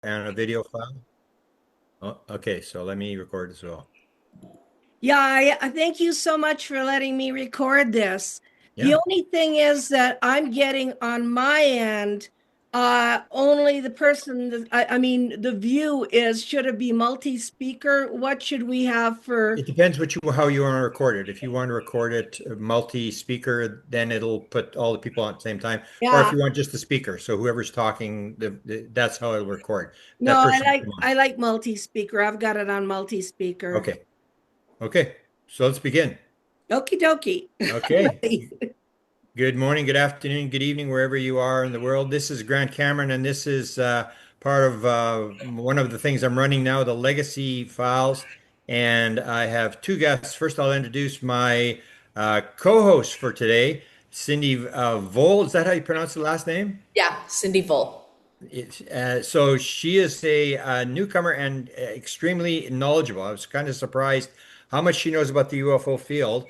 and a video file? Oh, okay, so let me record as well. Yeah, I thank you so much for letting me record this. The Yeah, only thing is that I'm getting on my end, only the person that I mean, the view is should it be multi-speaker? What should we have for? it depends how you want to record it. If you want to record it multi-speaker, then it'll put all the people on at the same time. Or if Yeah, you want just the speaker, so whoever's talking, that's how it'll record. no, That I person will like come on. I like multi-speaker. I've got it on multi-speaker. Okay, okay. So let's begin. Okie dokie. I'm Okay. ready. Good morning, good afternoon, good evening, wherever you are in the world. This is Grant Cameron, and this is part of one of the things I'm running now, the Legacy Files. And I have two guests. First, I'll introduce my co-host for today, Cindy Vole. Is that how you pronounce the last name? Yeah, Cindy Vol. So she is a newcomer and extremely knowledgeable. I was kind of surprised how much she knows about the UFO field.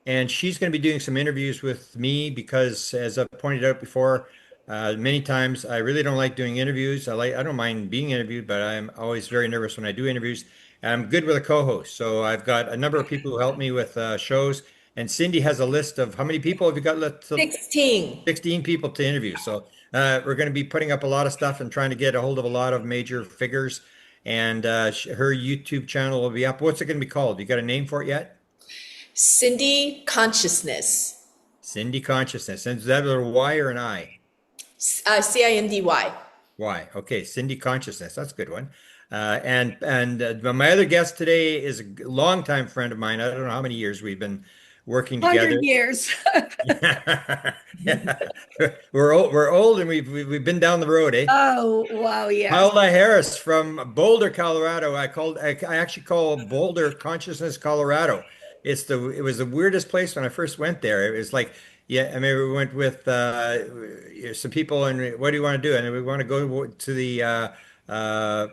And she's going to be doing some interviews with me because, as I've pointed out before, many times I really don't like doing interviews. I don't mind being interviewed, but I'm always very nervous when I do interviews. And I'm good with a co-host. So I've got a number of people who help me with shows. And Cindy has a list of how many people have you got left? 16. 16 people to interview. So we're going to be putting up a lot of stuff and trying to get a hold of a lot of major figures. And her YouTube channel will be up. What's it going to be called? You got a name for it yet? Cindy Consciousness. Cindy Consciousness. And is that a Y or an I? Cindy. Y. Okay, Cindy Consciousness. That's a good one. And my other guest today is a longtime friend of mine. I don't know how many years we've been working 100 together. years. Yeah. We're old, and we've been down the road, eh? Oh, wow, yes. Paola Harris from Boulder, Colorado. I actually call Boulder Consciousness, Colorado. It was the weirdest place when I first went there. It was like, yeah, I mean, we went with some people, and what do you want to do? And we want to go to uh,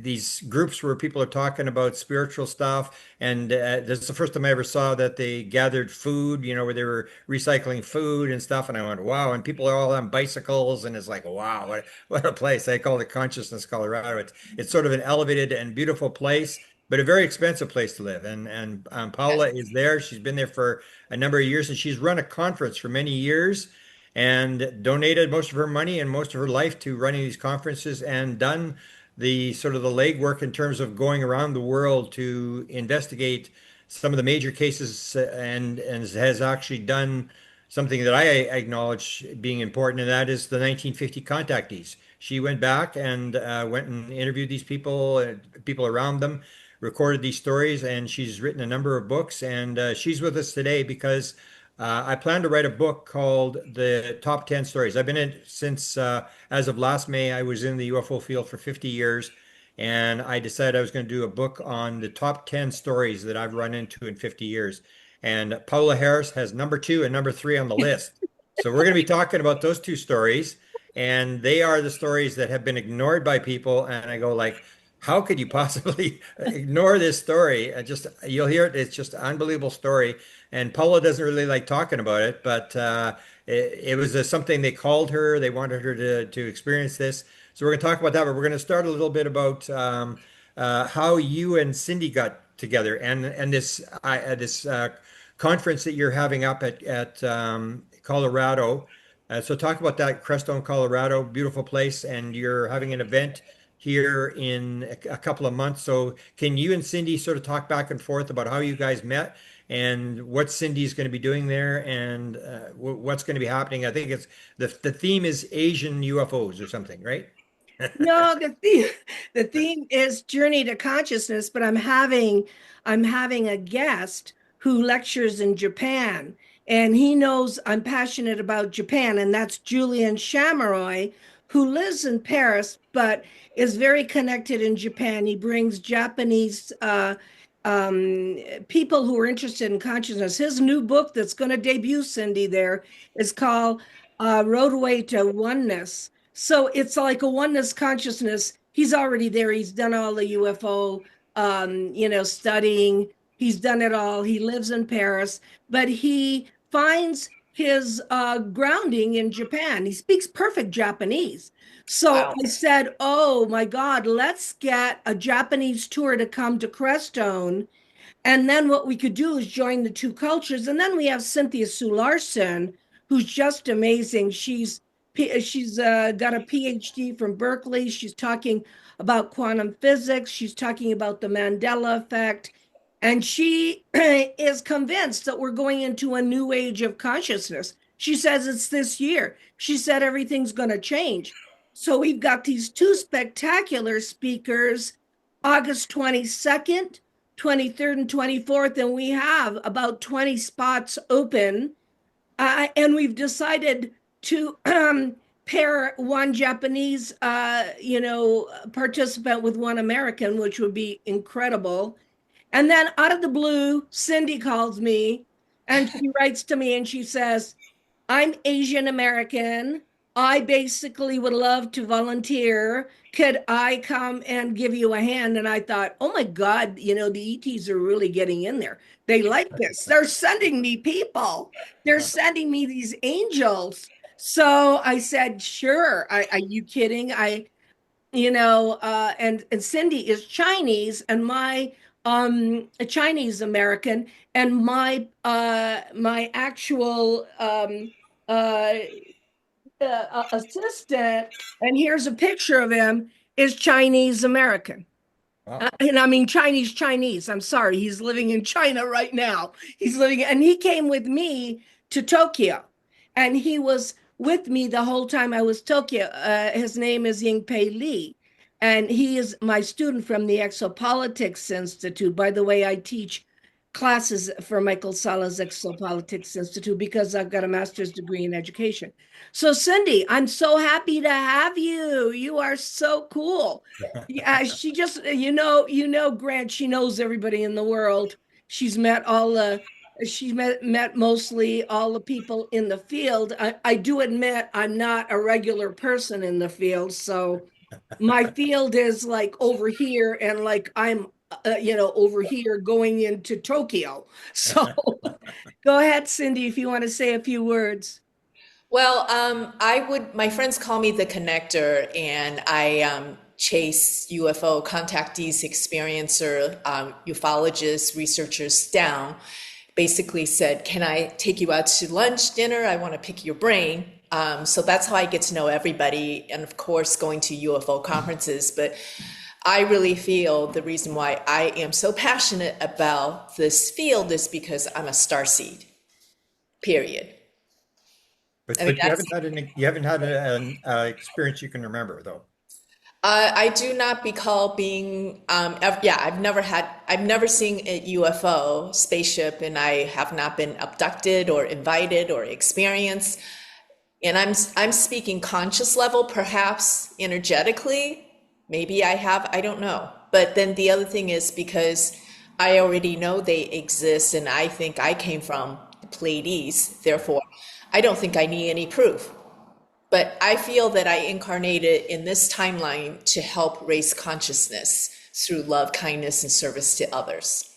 these groups where people are talking about spiritual stuff. And this is the first time I ever saw that they gathered food, where they were recycling food and stuff. And I went, wow. And people are all on bicycles, and it's like, wow, what a place. I call it Consciousness, Colorado. It's sort of an elevated and beautiful place, but a very expensive place to live. And Paula Yes. is there. She's been there for a number of years, and she's run a conference for many years and donated most of her money and most of her life to running these conferences and done the sort of the legwork in terms of going around the world to investigate some of the major cases, and has actually done something that I acknowledge being important, and that is the 1950 contactees. She went back and went and interviewed these people, people around them, recorded these stories, and she's written a number of books. And she's with us today because I plan to write a book called The Top 10 Stories. I've been in it since, as of last May, I was in the UFO field for 50 years. And I decided I was going to do a book on the top 10 stories that I've run into in 50 years. And Paula Harris has number two and number three on the list. So we're going to be talking about those two stories. And they are the stories that have been ignored by people. And I go like, how could you possibly ignore this story? You'll hear it. It's just an unbelievable story. And Paula doesn't really like talking about it, but it was something they called her. They wanted her to experience this. So we're going to talk about that, but we're going to start a little bit about how you and Cindy got together, and this conference that you're having up at Colorado. So talk about that, Crestone, Colorado, beautiful place, and you're having an event here in a couple of months. So can you and Cindy sort of talk back and forth about how you guys met and what Cindy's going to be doing there, and what's going to be happening? I think it's the theme is Asian UFOs or something, right? No, the theme is Journey to Consciousness, but I'm having a guest who lectures in Japan, and he knows I'm passionate about Japan, and that's Julian Shamaroy, who lives in Paris but is very connected in Japan. He brings Japanese people who are interested in consciousness. His new book that's going to debut, Cindy, there is called Roadway to Oneness. So it's like a oneness consciousness. He's already there. He's done all the UFO, studying. He's done it all. He lives in Paris, but he finds his grounding in Japan. He speaks perfect Japanese. So Wow. I said, oh my God, let's get a Japanese tour to come to Crestone. And then what we could do is join the two cultures. And then we have Cynthia Sue Larson, who's just amazing. She's got a PhD from Berkeley. She's talking about quantum physics. She's talking about the Mandela effect. And she is convinced that we're going into a new age of consciousness. She says it's this year. She said everything's going to change. So we've got these two spectacular speakers, August 22nd, 23rd, and 24th, and we have about 20 spots open. And we've decided to pair one Japanese, participant with one American, which would be incredible. And then out of the blue, Cindy calls me and she writes to me and she says, I'm Asian American. I basically would love to volunteer. Could I come and give you a hand? And I thought, oh my God, the ETs are really getting in there. They like this. They're sending me people. They're sending me these angels. So I said, sure. Are you kidding? And Cindy is Chinese and my a Chinese American and my actual uh assistant, and here's a picture of him, is Chinese American. Wow. And I mean Chinese. I'm sorry, he's living in China right now. And he came with me to Tokyo, and he was with me the whole time I was Tokyo. His name is Ying Pei Li, and he is my student from the Exopolitics Institute. By the way, I teach classes for Michael Sala's Exopolitics Institute because I've got a master's degree in education. So Cindy, I'm so happy to have you. You are so cool. Yeah, she just, Grant, she knows everybody in the world. She's met mostly all the people in the field. I do admit I'm not a regular person in the field. So my field is like over here and like I'm, over here going into Tokyo. So go ahead, Cindy, if you want to say a few words. Well, my friends call me the connector, and I chase UFO contactees, experiencer, ufologists, researchers down. Basically said, can I take you out to lunch, dinner? I want to pick your brain. So that's how I get to know everybody. And of course, going to UFO conferences. But I really feel the reason why I am so passionate about this field is because I'm a starseed, period. But I mean, you haven't had an experience you can remember though. I do not recall being, I've never seen a UFO spaceship, and I have not been abducted or invited or experienced. And I'm speaking conscious level, perhaps energetically. Maybe I have, I don't know. But then the other thing is because I already know they exist, and I think I came from the Pleiades, therefore, I don't think I need any proof. But I feel that I incarnated in this timeline to help raise consciousness through love, kindness, and service to others.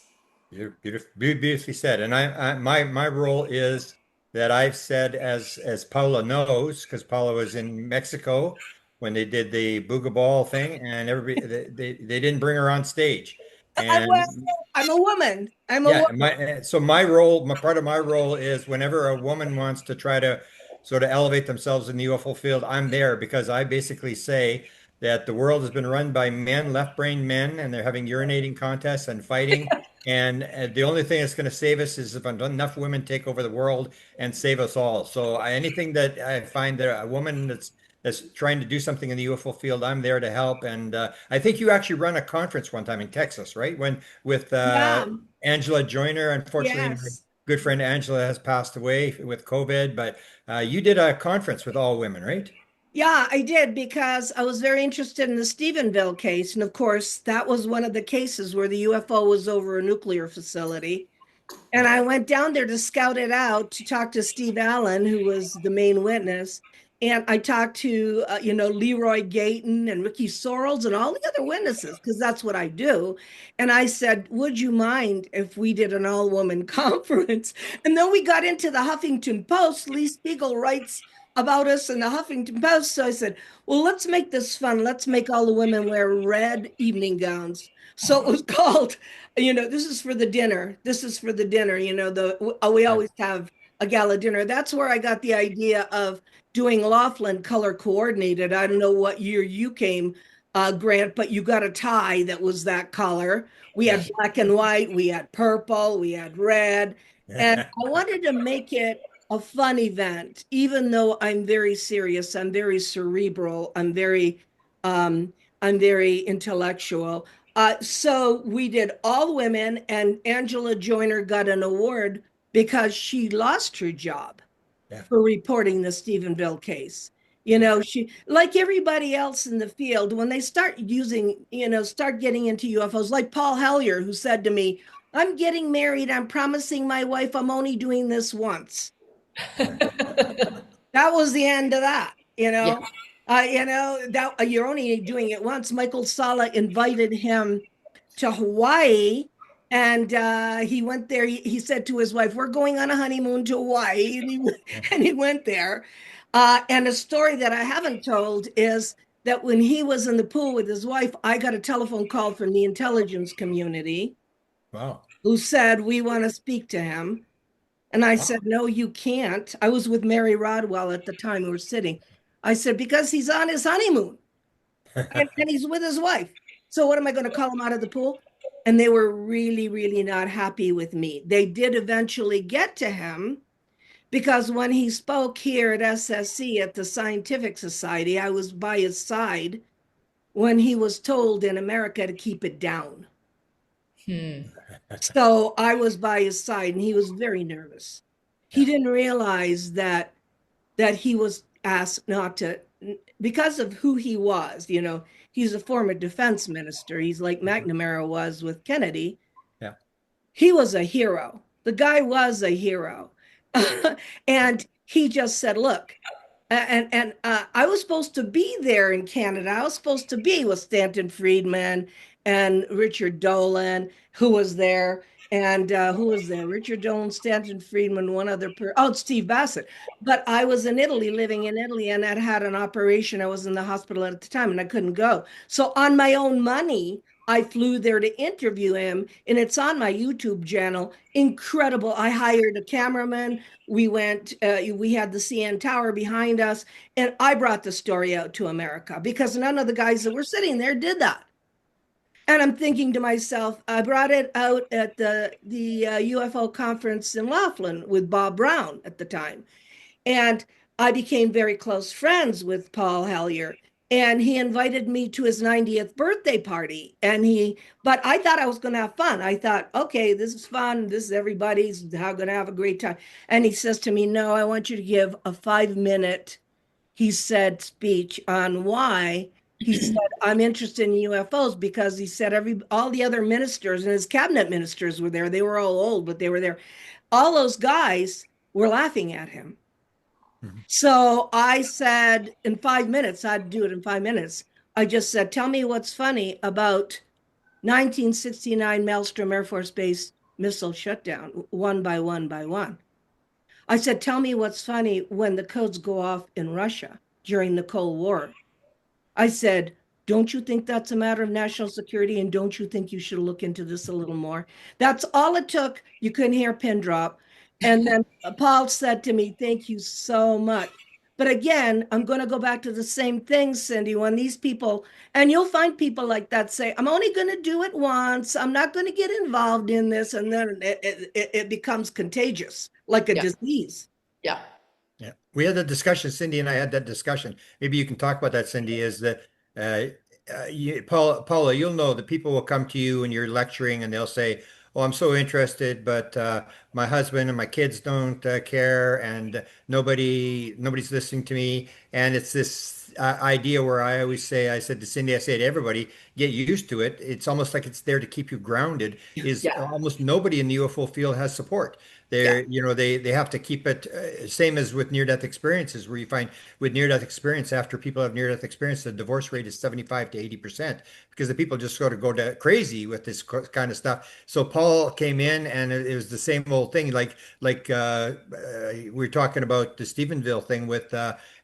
Beautifully said. And my role is that I've said, as Paula knows, because Paula was in Mexico when they did the Booga Ball thing, and everybody they didn't bring her on stage. Well, And I'm a woman. I'm a yeah, woman. my role, part of my role is whenever a woman wants to try to sort of elevate themselves in the UFO field, I'm there because I basically say that the world has been run by men, left-brained men, and they're having urinating contests and fighting. And the only thing that's going to save us is if enough women take over the world and save us all. So anything that I find that a woman that's trying to do something in the UFO field, I'm there to help. And I think you actually run a conference one time in Texas, right? When with Yeah. Angela Joyner. Unfortunately, my Yes. good friend Angela has passed away with COVID, but you did a conference with all women, right? Yeah, I did because I was very interested in the Stephenville case. And of course, that was one of the cases where the UFO was over a nuclear facility. And I went down there to scout it out to talk to Steve Allen, who was the main witness. And I talked to, Leroy Gayton and Ricky Sorrells and all the other witnesses, because that's what I do. And I said, would you mind if we did an all-woman conference? And then we got into the Huffington Post. Lee Spiegel writes about us in the Huffington Post. So I said, well, let's make this fun. Let's make all the women wear red evening gowns. So it was called, this is for the dinner. This is for the dinner. We always have a gala dinner. That's where I got the idea of doing Laughlin color coordinated. I don't know what year you came, Grant, but you got a tie that was that color. We had black and white, we had purple, we had red. And I wanted to make it a fun event, even though I'm very serious, I'm very cerebral, I'm very intellectual. So we did all women, and Angela Joyner got an award because she lost her job for reporting the Stephenville case. She, like everybody else in the field, when they start start getting into UFOs, like Paul Hellyer, who said to me, I'm getting married. I'm promising my wife I'm only doing this once. That was the end of that, Yeah. that you're only doing it once. Michael Sala invited him to Hawaii, and he went there. He said to his wife, we're going on a honeymoon to Hawaii. And he went there. And a story that I haven't told is that when he was in the pool with his wife, I got a telephone call from the intelligence community. Wow. Who said, we want to speak to him. And I said, no, you can't. I was with Mary Rodwell at the time we were sitting. I said, because he's on his honeymoon and he's with his wife. So what am I going to call him out of the pool? And they were really, really not happy with me. They did eventually get to him because when he spoke here at SSC at the Scientific Society, I was by his side when he was told in America to keep it down. So I was by his side, and he was very nervous. He didn't realize that he was asked not to, because of who he was. He's a former defense minister. He's like McNamara was with Kennedy. Yeah. He was a hero. The guy was a hero. And he just said, look, and I was supposed to be there in Canada. I was supposed to be with Stanton Friedman and Richard Dolan, who was there. And who was there? Richard Dolan, Stanton Friedman, one other person. Oh, Steve Bassett. But I was in Italy, living in Italy, and I had an operation. I was in the hospital at the time, and I couldn't go. So on my own money, I flew there to interview him, and it's on my YouTube channel. Incredible. I hired a cameraman. We went, we had the CN Tower behind us, and I brought the story out to America because none of the guys that were sitting there did that. And I'm thinking to myself, I brought it out at the UFO conference in Laughlin with Bob Brown at the time. And I became very close friends with Paul Hellyer. And he invited me to his 90th birthday party. But I thought I was going to have fun. I thought, okay, this is fun. This is everybody's going to have a great time. And he says to me, no, I want you to give a 5-minute, he said, speech on why. He said, I'm interested in UFOs because he said all the other ministers and his cabinet ministers were there. They were all old, but they were there. All those guys were laughing at him. So I said, in 5 minutes, I'd do it in 5 minutes. I just said, tell me what's funny about 1969 Maelstrom Air Force Base missile shutdown, one by one by one. I said, tell me what's funny when the codes go off in Russia during the Cold War. I said, don't you think that's a matter of national security? And don't you think you should look into this a little more? That's all it took. You couldn't hear a pin drop. And then Paul said to me, thank you so much. But again, I'm going to go back to the same thing, Cindy, when these people, and you'll find people like that say, I'm only going to do it once. I'm not going to get involved in this. And then it becomes contagious, like a disease. Yeah. Yeah. We had that discussion, Cindy and I had that discussion. Maybe you can talk about that, Cindy, is that Paula, you'll know that people will come to you and you're lecturing and they'll say, oh, I'm so interested, but my husband and my kids don't care and nobody's listening to me. And it's this idea where I always say, I said to Cindy, I say to everybody, get used to it. It's almost like it's there to keep you grounded. Is Yeah. almost nobody in the UFO field has support. Yeah. They have to keep it same as with near-death experiences, where you find with near-death experience, after people have near-death experience, the divorce rate is 75 to 80% because the people just sort of go to crazy with this kind of stuff. So Paul came in, and it was the same old thing, we were talking about the Stephenville thing with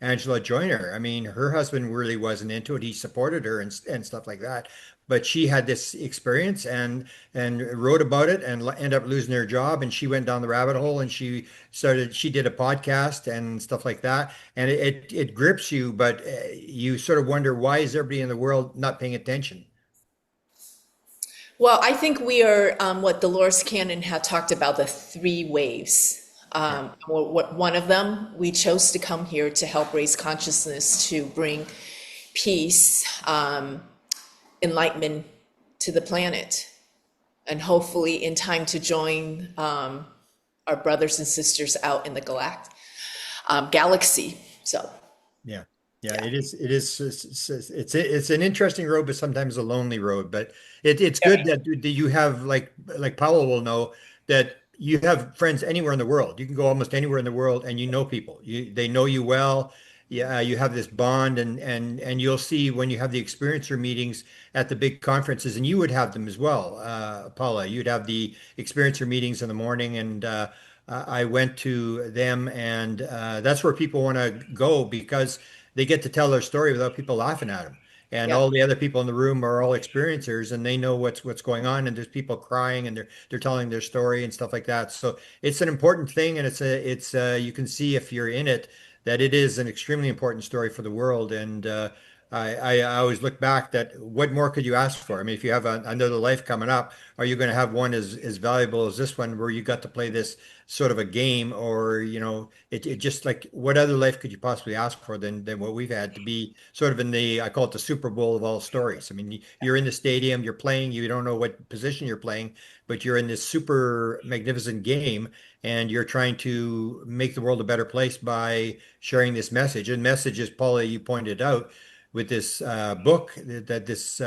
Angela Joyner. I mean, her husband really wasn't into it. He supported her and stuff like that. But she had this experience and wrote about it and ended up losing her job. And she went down the rabbit hole, and she did a podcast and stuff like that. And it grips you, but you sort of wonder, why is everybody in the world not paying attention? Well, I think we are what Dolores Cannon had talked about, the three waves. Yeah. What one of them, we chose to come here to help raise consciousness, to bring peace, enlightenment to the planet, and hopefully in time to join our brothers and sisters out in the galaxy. So Yeah. Yeah, yeah. it is. It's an interesting road, but sometimes a lonely road. But it's good that you have, like Powell will know, that you have friends anywhere in the world. You can go almost anywhere in the world, and you know people. They know you well. Yeah, you have this bond, and you'll see when you have the experiencer meetings at the big conferences, and you would have them as well, Paula. You'd have the experiencer meetings in the morning, and I went to them, and that's where people want to go because they get to tell their story without people laughing at them. And Yeah. all the other people in the room are all experiencers, and they know what's going on. And there's people crying, and they're telling their story and stuff like that. So it's an important thing, and it's you can see if you're in it that it is an extremely important story for the world. And I always look back, that what more could you ask for? I mean, if you have another life coming up, are you going to have one as valuable as this one, where you got to play this sort of a game? Or it just, like, what other life could you possibly ask for than what we've had, to be sort of in the, I call it the Super Bowl of all stories. I mean, you're in the stadium, you're playing, you don't know what position you're playing, but you're in this super magnificent game, and you're trying to make the world a better place by sharing this message. And message, as Paula, you pointed out, with this book that this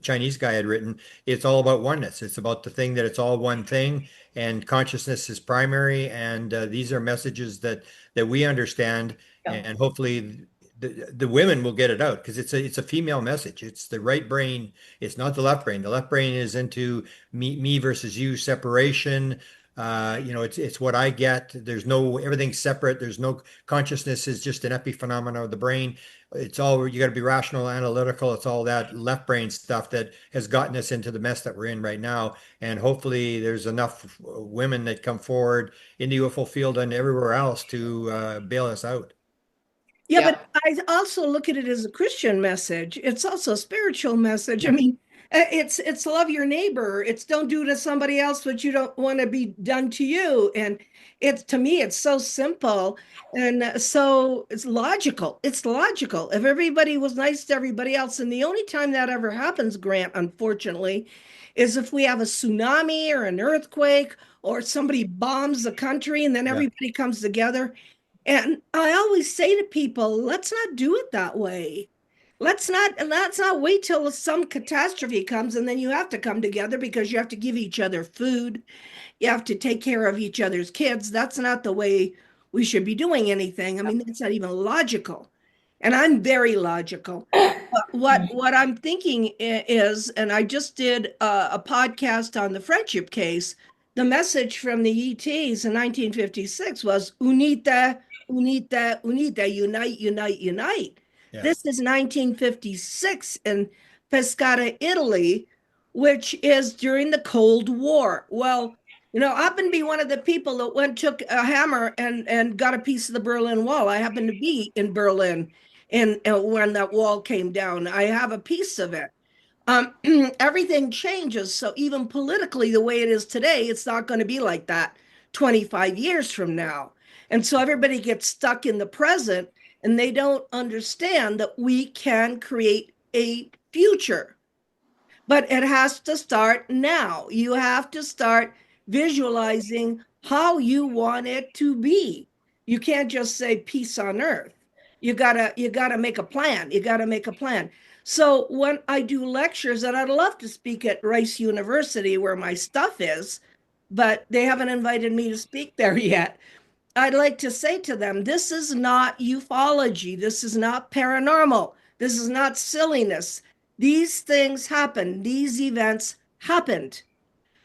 Chinese guy had written, it's all about oneness. It's about the thing that it's all one thing, and consciousness is primary. And these are messages that we understand, Yeah. and hopefully the women will get it out, because it's a female message. It's the right brain. It's not the left brain. The left brain is into me versus you separation. It's what I get. There's no, everything's separate. There's no, consciousness is just an epiphenomena of the brain. It's all, you got to be rational, analytical. It's all that left brain stuff that has gotten us into the mess that we're in right now. And hopefully there's enough women that come forward in the UFO field and everywhere else to bail us out. Yeah, Yeah. but I also look at it as a Christian message. It's also a spiritual message. I Yeah. mean, it's love your neighbor. It's don't do to somebody else what you don't want to be done to you. And it's, to me, it's so simple, and so it's logical. It's logical. If everybody was nice to everybody else, and the only time that ever happens, Grant, unfortunately, is if we have a tsunami or an earthquake, or somebody bombs the country, and then Yeah. everybody comes together. And I always say to people, let's not do it that way. Let's not wait till some catastrophe comes, and then you have to come together because you have to give each other food. You have to take care of each other's kids. That's not the way we should be doing anything. I mean, that's not even logical. And I'm very logical. But what I'm thinking is, and I just did a podcast on the friendship case. The message from the ETs in 1956 was "Unite, unite, unite, unite, unite, unite." Yeah. This is 1956 in Pescara, Italy, which is during the Cold War. Well, I happen to be one of the people that took a hammer and got a piece of the Berlin Wall. I happened to be in Berlin, and when that wall came down, I have a piece of it. Um, Everything changes. So even politically, the way it is today, it's not going to be like that 25 years from now. And so everybody gets stuck in the present, and they don't understand that we can create a future. But it has to start now. You have to start visualizing how you want it to be. You can't just say peace on earth. You gotta make a plan. You gotta make a plan. So when I do lectures, and I'd love to speak at Rice University where my stuff is, but they haven't invited me to speak there yet. I'd like to say to them, this is not ufology. This is not paranormal. This is not silliness. These things happen. These events happened,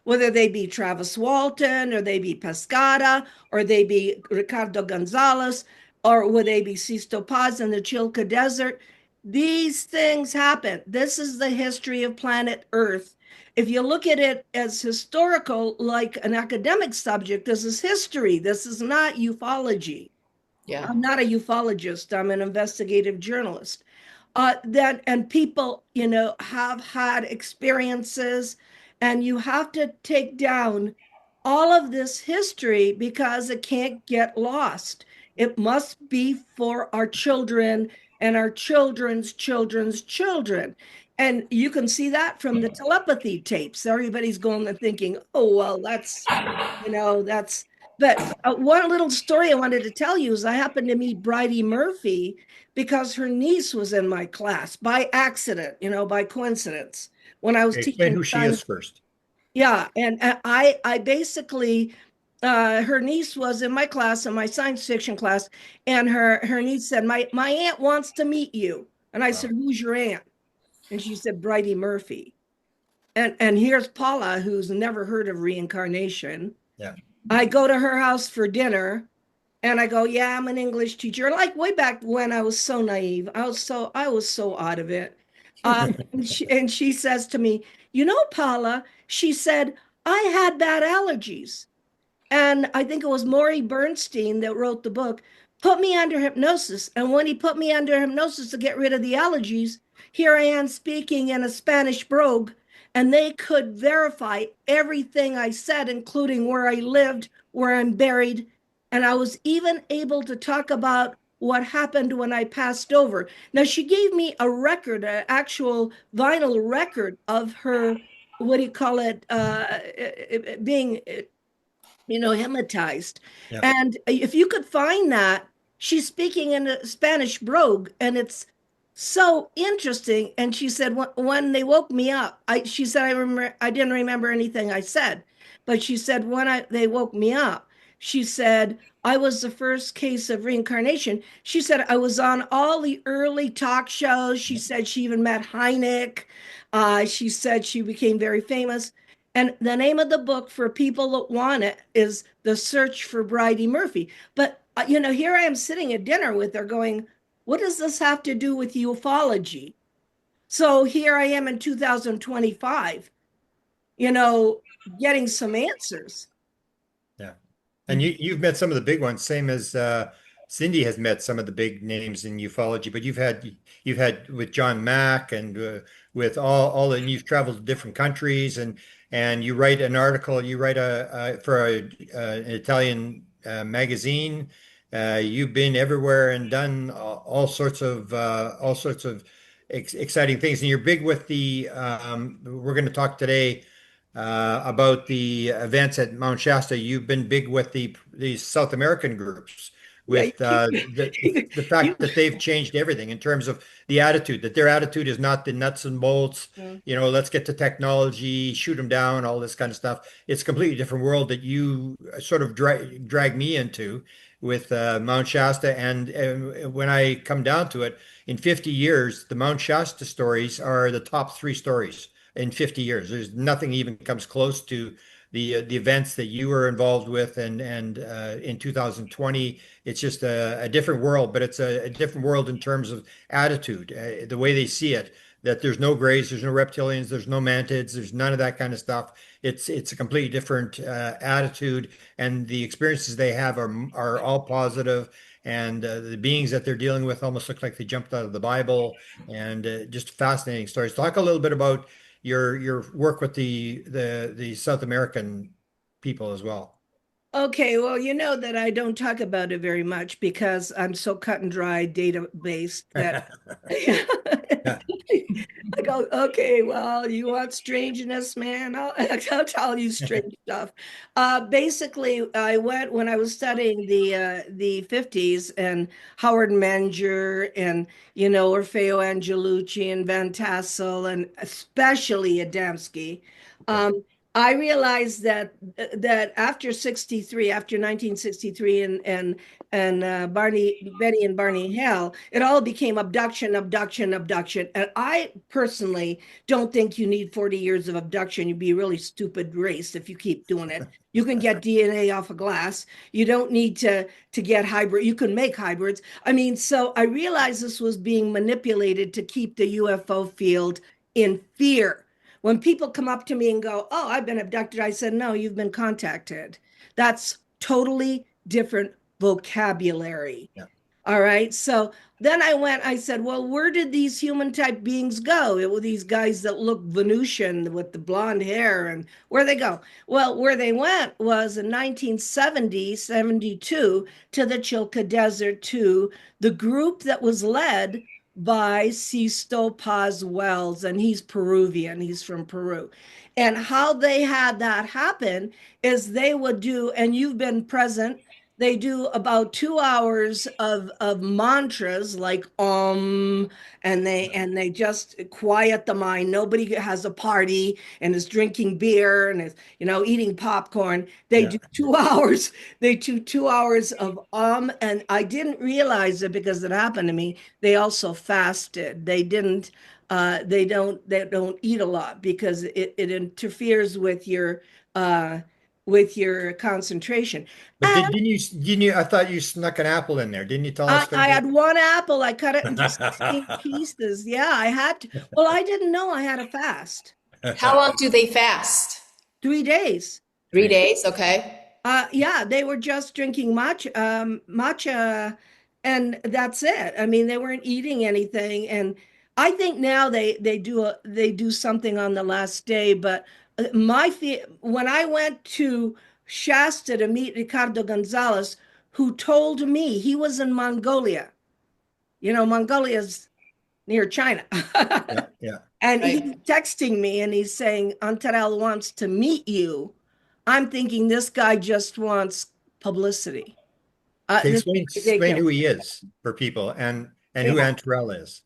whether they be Travis Walton or they be Pescada or they be Ricardo Gonzalez or would they be Sisto Paz in the Chilca Desert. These things happen. This is the history of planet Earth. If you look at it as historical, like an academic subject, this is history. This is not ufology. Yeah. I'm not a ufologist. I'm an investigative journalist. That and people, have had experiences, and you have to take down all of this history because it can't get lost. It must be for our children and our children's children's children. And you can see that from the telepathy tapes. Everybody's going and thinking, oh, well, that's, but one little story I wanted to tell you is I happened to meet Bridie Murphy because her niece was in my class by accident, by coincidence, when I was Explain teaching who she is science. first. Yeah, and I basically, her niece was in my class, in my science fiction class, and her niece said, my aunt wants to meet you. And I said, Wow. who's your aunt? And she said, Bridie Murphy. And here's Paula, who's never heard of reincarnation. Yeah. I go to her house for dinner, and I go, yeah, I'm an English teacher. Like way back when I was so naive, I was so out of it. And she says to me, Paula, she said, I had bad allergies. And I think it was Maury Bernstein that wrote the book, put me under hypnosis. And when he put me under hypnosis to get rid of the allergies, here I am speaking in a Spanish brogue, and they could verify everything I said, including where I lived, where I'm buried. And I was even able to talk about what happened when I passed over. Now, she gave me a record, an actual vinyl record of her, what do you call it, being hypnotized. Yeah. And if you could find that, she's speaking in a Spanish brogue, and it's so interesting. And she said, when they woke me up, she said, I didn't remember anything I said, but she said, they woke me up, she said, I was the first case of reincarnation. She said, I was on all the early talk shows. She said she even met Hynek. She said she became very famous. And the name of the book for people that want it is The Search for Bridie Murphy. But, here I am sitting at dinner with her going, what does this have to do with ufology? So here I am in 2025, getting some answers. Yeah. And you've met some of the big ones, same as Cindy has met some of the big names in ufology, but you've had with John Mack and with and you've traveled to different countries and you write an article, you write for an Italian magazine. You've been everywhere and done all sorts of exciting things, and you're big with the. We're going to talk today about the events at Mount Shasta. You've been big with the South American groups, Yeah, you with the you, fact that they've changed everything in terms of the attitude, that their attitude is not the nuts and bolts, let's get to technology, shoot them down, all this kind of stuff. It's a completely different world that you sort of drag me into with Mount Shasta. And when I come down to it, in 50 years, the Mount Shasta stories are the top three stories in 50 years. There's nothing even comes close to the events that you were involved with, and in 2020, it's just a different world, but it's a different world in terms of attitude, the way they see it. That there's no grays, there's no reptilians, there's no mantids, there's none of that kind of stuff. It's a completely different attitude, and the experiences they have are all positive. And the beings that they're dealing with almost look like they jumped out of the Bible, and just fascinating stories. Talk a little bit about your work with the South American people as well. Okay, well, you know that I don't talk about it very much because I'm so cut and dry data based that Yeah. I go, okay, well, you want strangeness, man? I'll tell you strange stuff. Basically, I went when I was studying the 50s and Howard Menger and Orfeo Angelucci and Van Tassel and especially Adamski. Yeah. Um, I realized that after 63, after 1963 and Betty and Barney Hill, it all became abduction, abduction, abduction. And I personally don't think you need 40 years of abduction. You'd be a really stupid race if you keep doing it. You can get DNA off of glass. You don't need to get hybrid. You can make hybrids. I mean, so I realized this was being manipulated to keep the UFO field in fear. When people come up to me and go, "Oh, I've been abducted," I said, "No, you've been contacted." That's totally different vocabulary. Yeah. All right. So then I said, well, where did these human type beings go? It were these guys that look Venusian with the blonde hair, and where they go? Well, where they went was in 1970, 72 to the Chilca Desert to the group that was led by Sisto Paz Wells, and he's Peruvian, he's from Peru. And how they had that happen is they would do, and you've been present, they do about 2 hours of mantras like and they just quiet the mind. Nobody has a party and is drinking beer and is eating popcorn. They Yeah. do 2 hours. They do 2 hours of and I didn't realize it because it happened to me. They also fasted. They didn't. They don't eat a lot because it interferes with your concentration. But didn't you, I thought you snuck an apple in there. Didn't you tell us I during had one apple. I cut it into 16 the... pieces. Yeah, I had to. Well, I didn't know I had a fast. How long do they fast? 3 days. 3 days, okay. Yeah, they were just drinking matcha, and that's it. I mean, they weren't eating anything. And I think now they do something on the last day. But when I went to Shasta to meet Ricardo Gonzalez, who told me he was in Mongolia. Mongolia's near China. Yeah, yeah. And Right. he's texting me and he's saying, Antarel wants to meet you. I'm thinking this guy just wants publicity. Okay, This is explain ridiculous. who he is for people and who Yeah. Antarell is.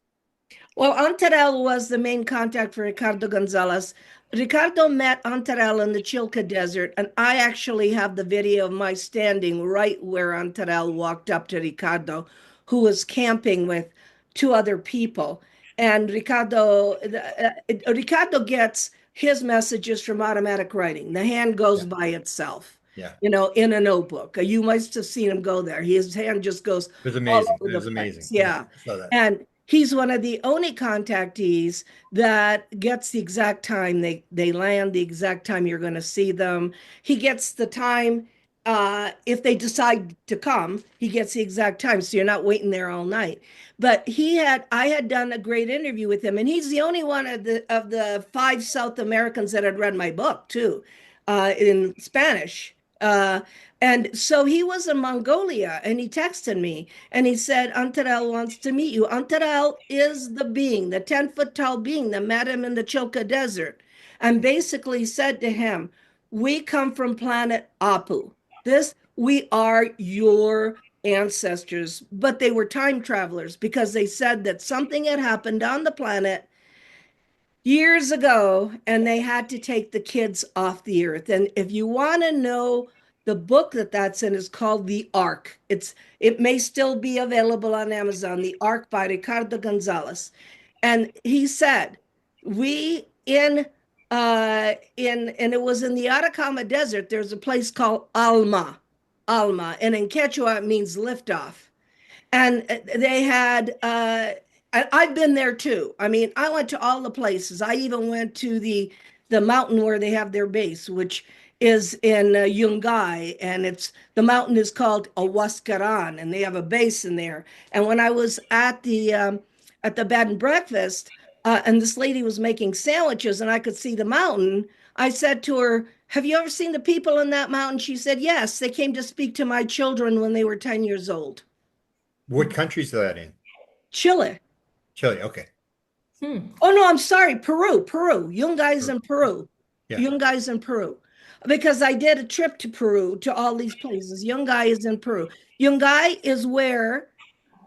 Well, Antarel was the main contact for Ricardo Gonzalez. Ricardo met Antarel in the Chilca Desert, and I actually have the video of my standing right where Antarel walked up to Ricardo, who was camping with two other people. And Ricardo gets his messages from automatic writing. The hand goes Yeah, by itself, yeah. in a notebook. You must have seen him go there. His hand just goes It was all amazing. over It the was place. amazing. Yeah, Yeah. I saw that. And he's one of the only contactees that gets the exact time they land, the exact time you're going to see them. He gets the time if they decide to come, he gets the exact time, so you're not waiting there all night. But I had done a great interview with him, and he's the only one of the five South Americans that had read my book too, in Spanish. And so he was in Mongolia, and he texted me and he said, Antarel wants to meet you. Antarel is the being, the 10-foot tall being that met him in the Chilca Desert, and basically said to him, we come from planet Apu. We are your ancestors, but they were time travelers because they said that something had happened on the planet years ago and they had to take the kids off the earth. And if you want to know, the book that's in is called The Ark. It may still be available on Amazon. The Ark by Ricardo Gonzalez. And he said, we and it was in the Atacama Desert. There's a place called Alma, and in Quechua it means liftoff. And they had I've been there too. I mean, I went to all the places. I even went to the mountain where they have their base, which is in Yungay, and the mountain is called Ahuascaran, and they have a base in there. And when I was at the bed and breakfast, and this lady was making sandwiches and I could see the mountain. I said to her, "Have you ever seen the people in that mountain?" She said, "Yes, they came to speak to my children when they were 10 years old." What country is that in? Chile. Chile. Okay. Hmm. Oh no, I'm sorry, Peru, Peru. Young guys Sure. in Peru. Yeah. Young guys in Peru. Because I did a trip to Peru to all these places. Young guy is in Peru. Young guy is where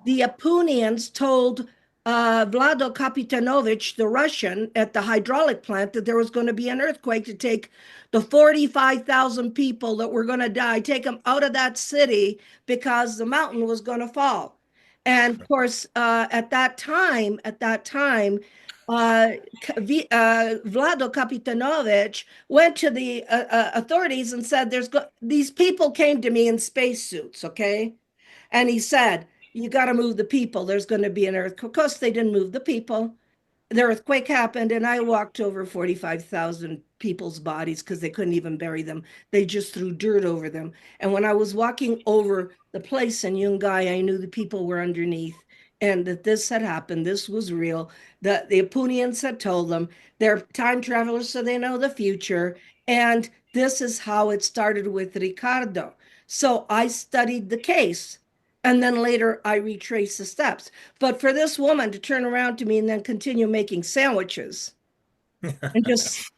the Apunians told Vlado Kapitanovich, the Russian, at the hydraulic plant that there was going to be an earthquake to take the 45,000 people that were going to die, take them out of that city because the mountain was going to fall. And of course, at that time, Vlado Kapitanovich went to the authorities and said, "These people came to me in spacesuits, okay?" And he said, "You got to move the people. There's going to be an earthquake." Of course, they didn't move the people. The earthquake happened, and I walked over 45,000 people's bodies because they couldn't even bury them. They just threw dirt over them. And when I was walking over the place in Yungay, I knew the people were underneath and that this had happened. This was real. The Apunians had told them they're time travelers, so they know the future. And this is how it started with Ricardo. So I studied the case. And then later I retraced the steps. But for this woman to turn around to me and then continue making sandwiches and just,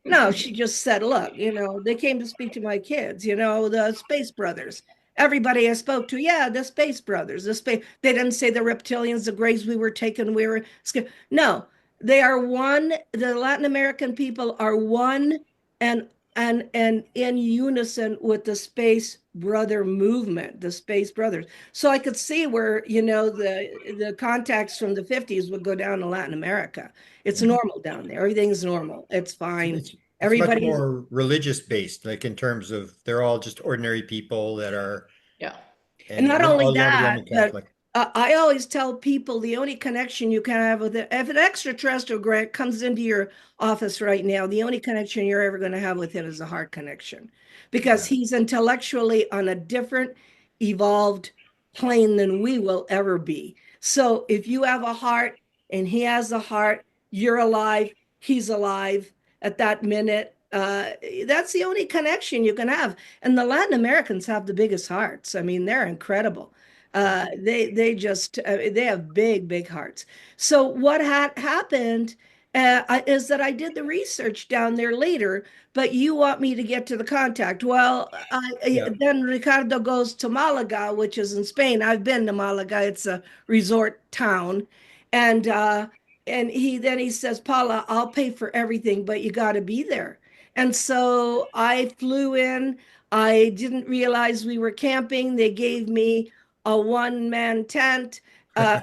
no, she just said, "Look, they came to speak to my kids, the Space Brothers." Everybody I spoke to, yeah, the Space Brothers, they didn't say the reptilians, the graves we were taking, we were scared. No, they are one, the Latin American people are one and and in unison with the Space Brother movement, the Space Brothers. So I could see where, the contacts from the 50s would go down to Latin America. It's Mhm. normal down there. Everything's normal. It's fine. It's much Everybody's more religious based, like in terms of they're all just ordinary people that are, Yeah. And and not only all love that, Roman but Catholic. I always tell people the only connection you can have with it, if an extraterrestrial grant comes into your office right now, the only connection you're ever going to have with it is a heart connection because Yeah. he's intellectually on a different evolved plane than we will ever be. So if you have a heart and he has a heart, you're alive, he's alive at that minute. That's the only connection you can have. And the Latin Americans have the biggest hearts. I mean, they're incredible. Yeah. They have big hearts. So what had happened is that I did the research down there later, but you want me to get to the contact. Well, Yeah. then Ricardo goes to Malaga, which is in Spain. I've been to Malaga. It's a resort town, and he says, "Paula, I'll pay for everything, but you got to be there." And so I flew in. I didn't realize we were camping. They gave me a one-man tent. Uh,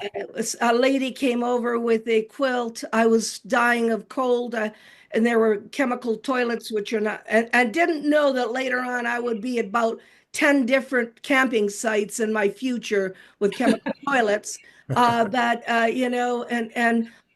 a lady came over with a quilt. I was dying of cold, and there were chemical toilets, which are not, and I didn't know that later on I would be at about 10 different camping sites in my future with chemical toilets. And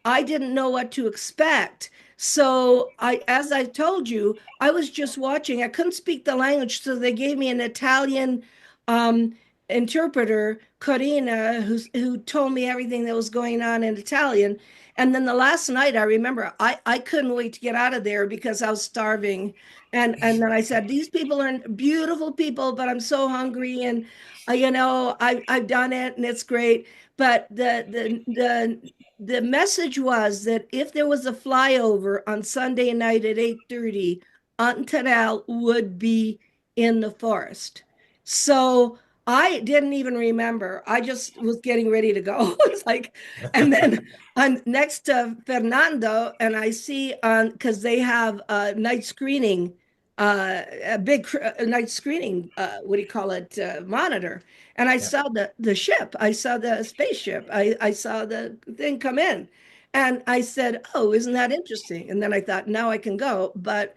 I didn't know what to expect. So as I told you, I was just watching. I couldn't speak the language, so they gave me an Italian um, interpreter, Corina, who told me everything that was going on in Italian. And then the last night, I remember I couldn't wait to get out of there because I was starving. And then I said, "These people are beautiful people, but I'm so hungry, and I've done it, and it's great." But the message was that if there was a flyover on Sunday night at 8:30, Antarel would be in the forest. So I didn't even remember. I just was getting ready to go. It's like, and then I'm next to Fernando, and I see on because they have a night screening, a big night screening. What do you call it? Monitor. And I Yeah. saw the ship. I saw the spaceship. I saw the thing come in, and I said, "Oh, isn't that interesting?" And then I thought, now I can go, but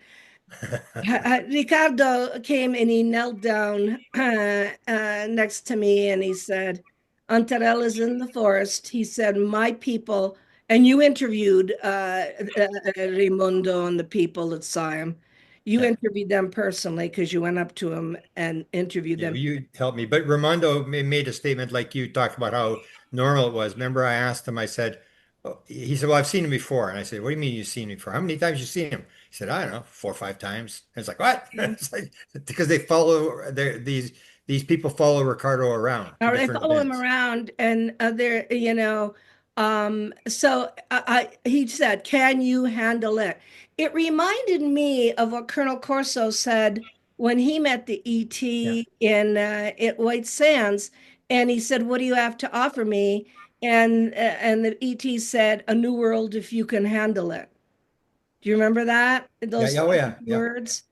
Ricardo came and he knelt down next to me and he said, "Antarel is in the forest." He said, "My people," and you interviewed Raimundo and the people that saw him. You Yeah. interviewed them personally because you went up to him and interviewed Yeah, them. you helped me. But Ramondo made a statement like you talked about how normal it was. Remember, I asked him, I said, He said, well, I've seen him before. And I said, what do you mean you've seen him before? How many times you seen him? He said, I don't know, 4 or 5 times. And it's like, what? It's like, because they follow these people follow Ricardo around to Or they different follow him events. around, and they're, so he said, "Can you handle it?" It reminded me of what Colonel Corso said when he met the Yeah. ET in at White Sands, and he said, "What do you have to offer me?" And the ET said, "A new world if you can handle it." Do you remember that? Yeah. Those Yeah. Oh, yeah. Yeah. words.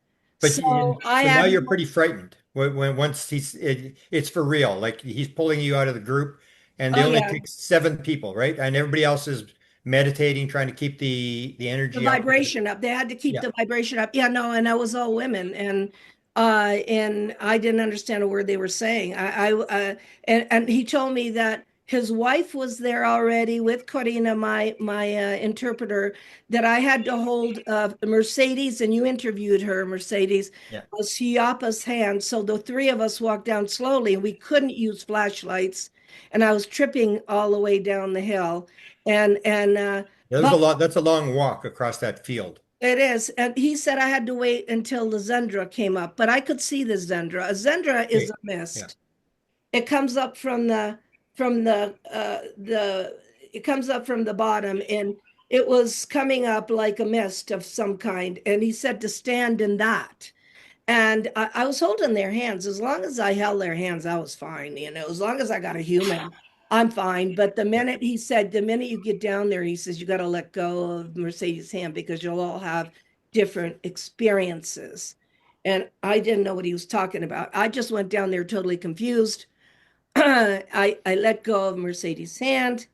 But So I so now had you're pretty frightened when once it's for real. Like he's pulling you out of the group, and they oh only yeah, take 7 people, right? And everybody else is meditating, trying to keep the the energy up. vibration up. They had to keep Yeah. the vibration up. Yeah, no, and that was all women, and I didn't understand a word they were saying. And he told me that his wife was there already with Corina, my interpreter. That I had to hold Mercedes, and you interviewed her, Mercedes, Yeah. was Siapa's hand. So the three of us walked down slowly. We couldn't use flashlights, and I was tripping all the way down the hill, and That was but a lot. That's a long walk across that field. it is. And he said I had to wait until the Zendra came up, but I could see the Zendra. A Zendra is Okay. a Yeah. mist. It comes up from the it comes up from the bottom, and it was coming up like a mist of some kind. And he said to stand in that. And I was holding their hands. As long as I held their hands, I was fine. As long as I got a human, I'm fine. But the Yeah. minute he said, the minute you get down there, he says, you got to let go of Mercedes' hand because you'll all have different experiences. And I didn't know what he was talking about. I just went down there totally confused. I let go of Mercedes' hand.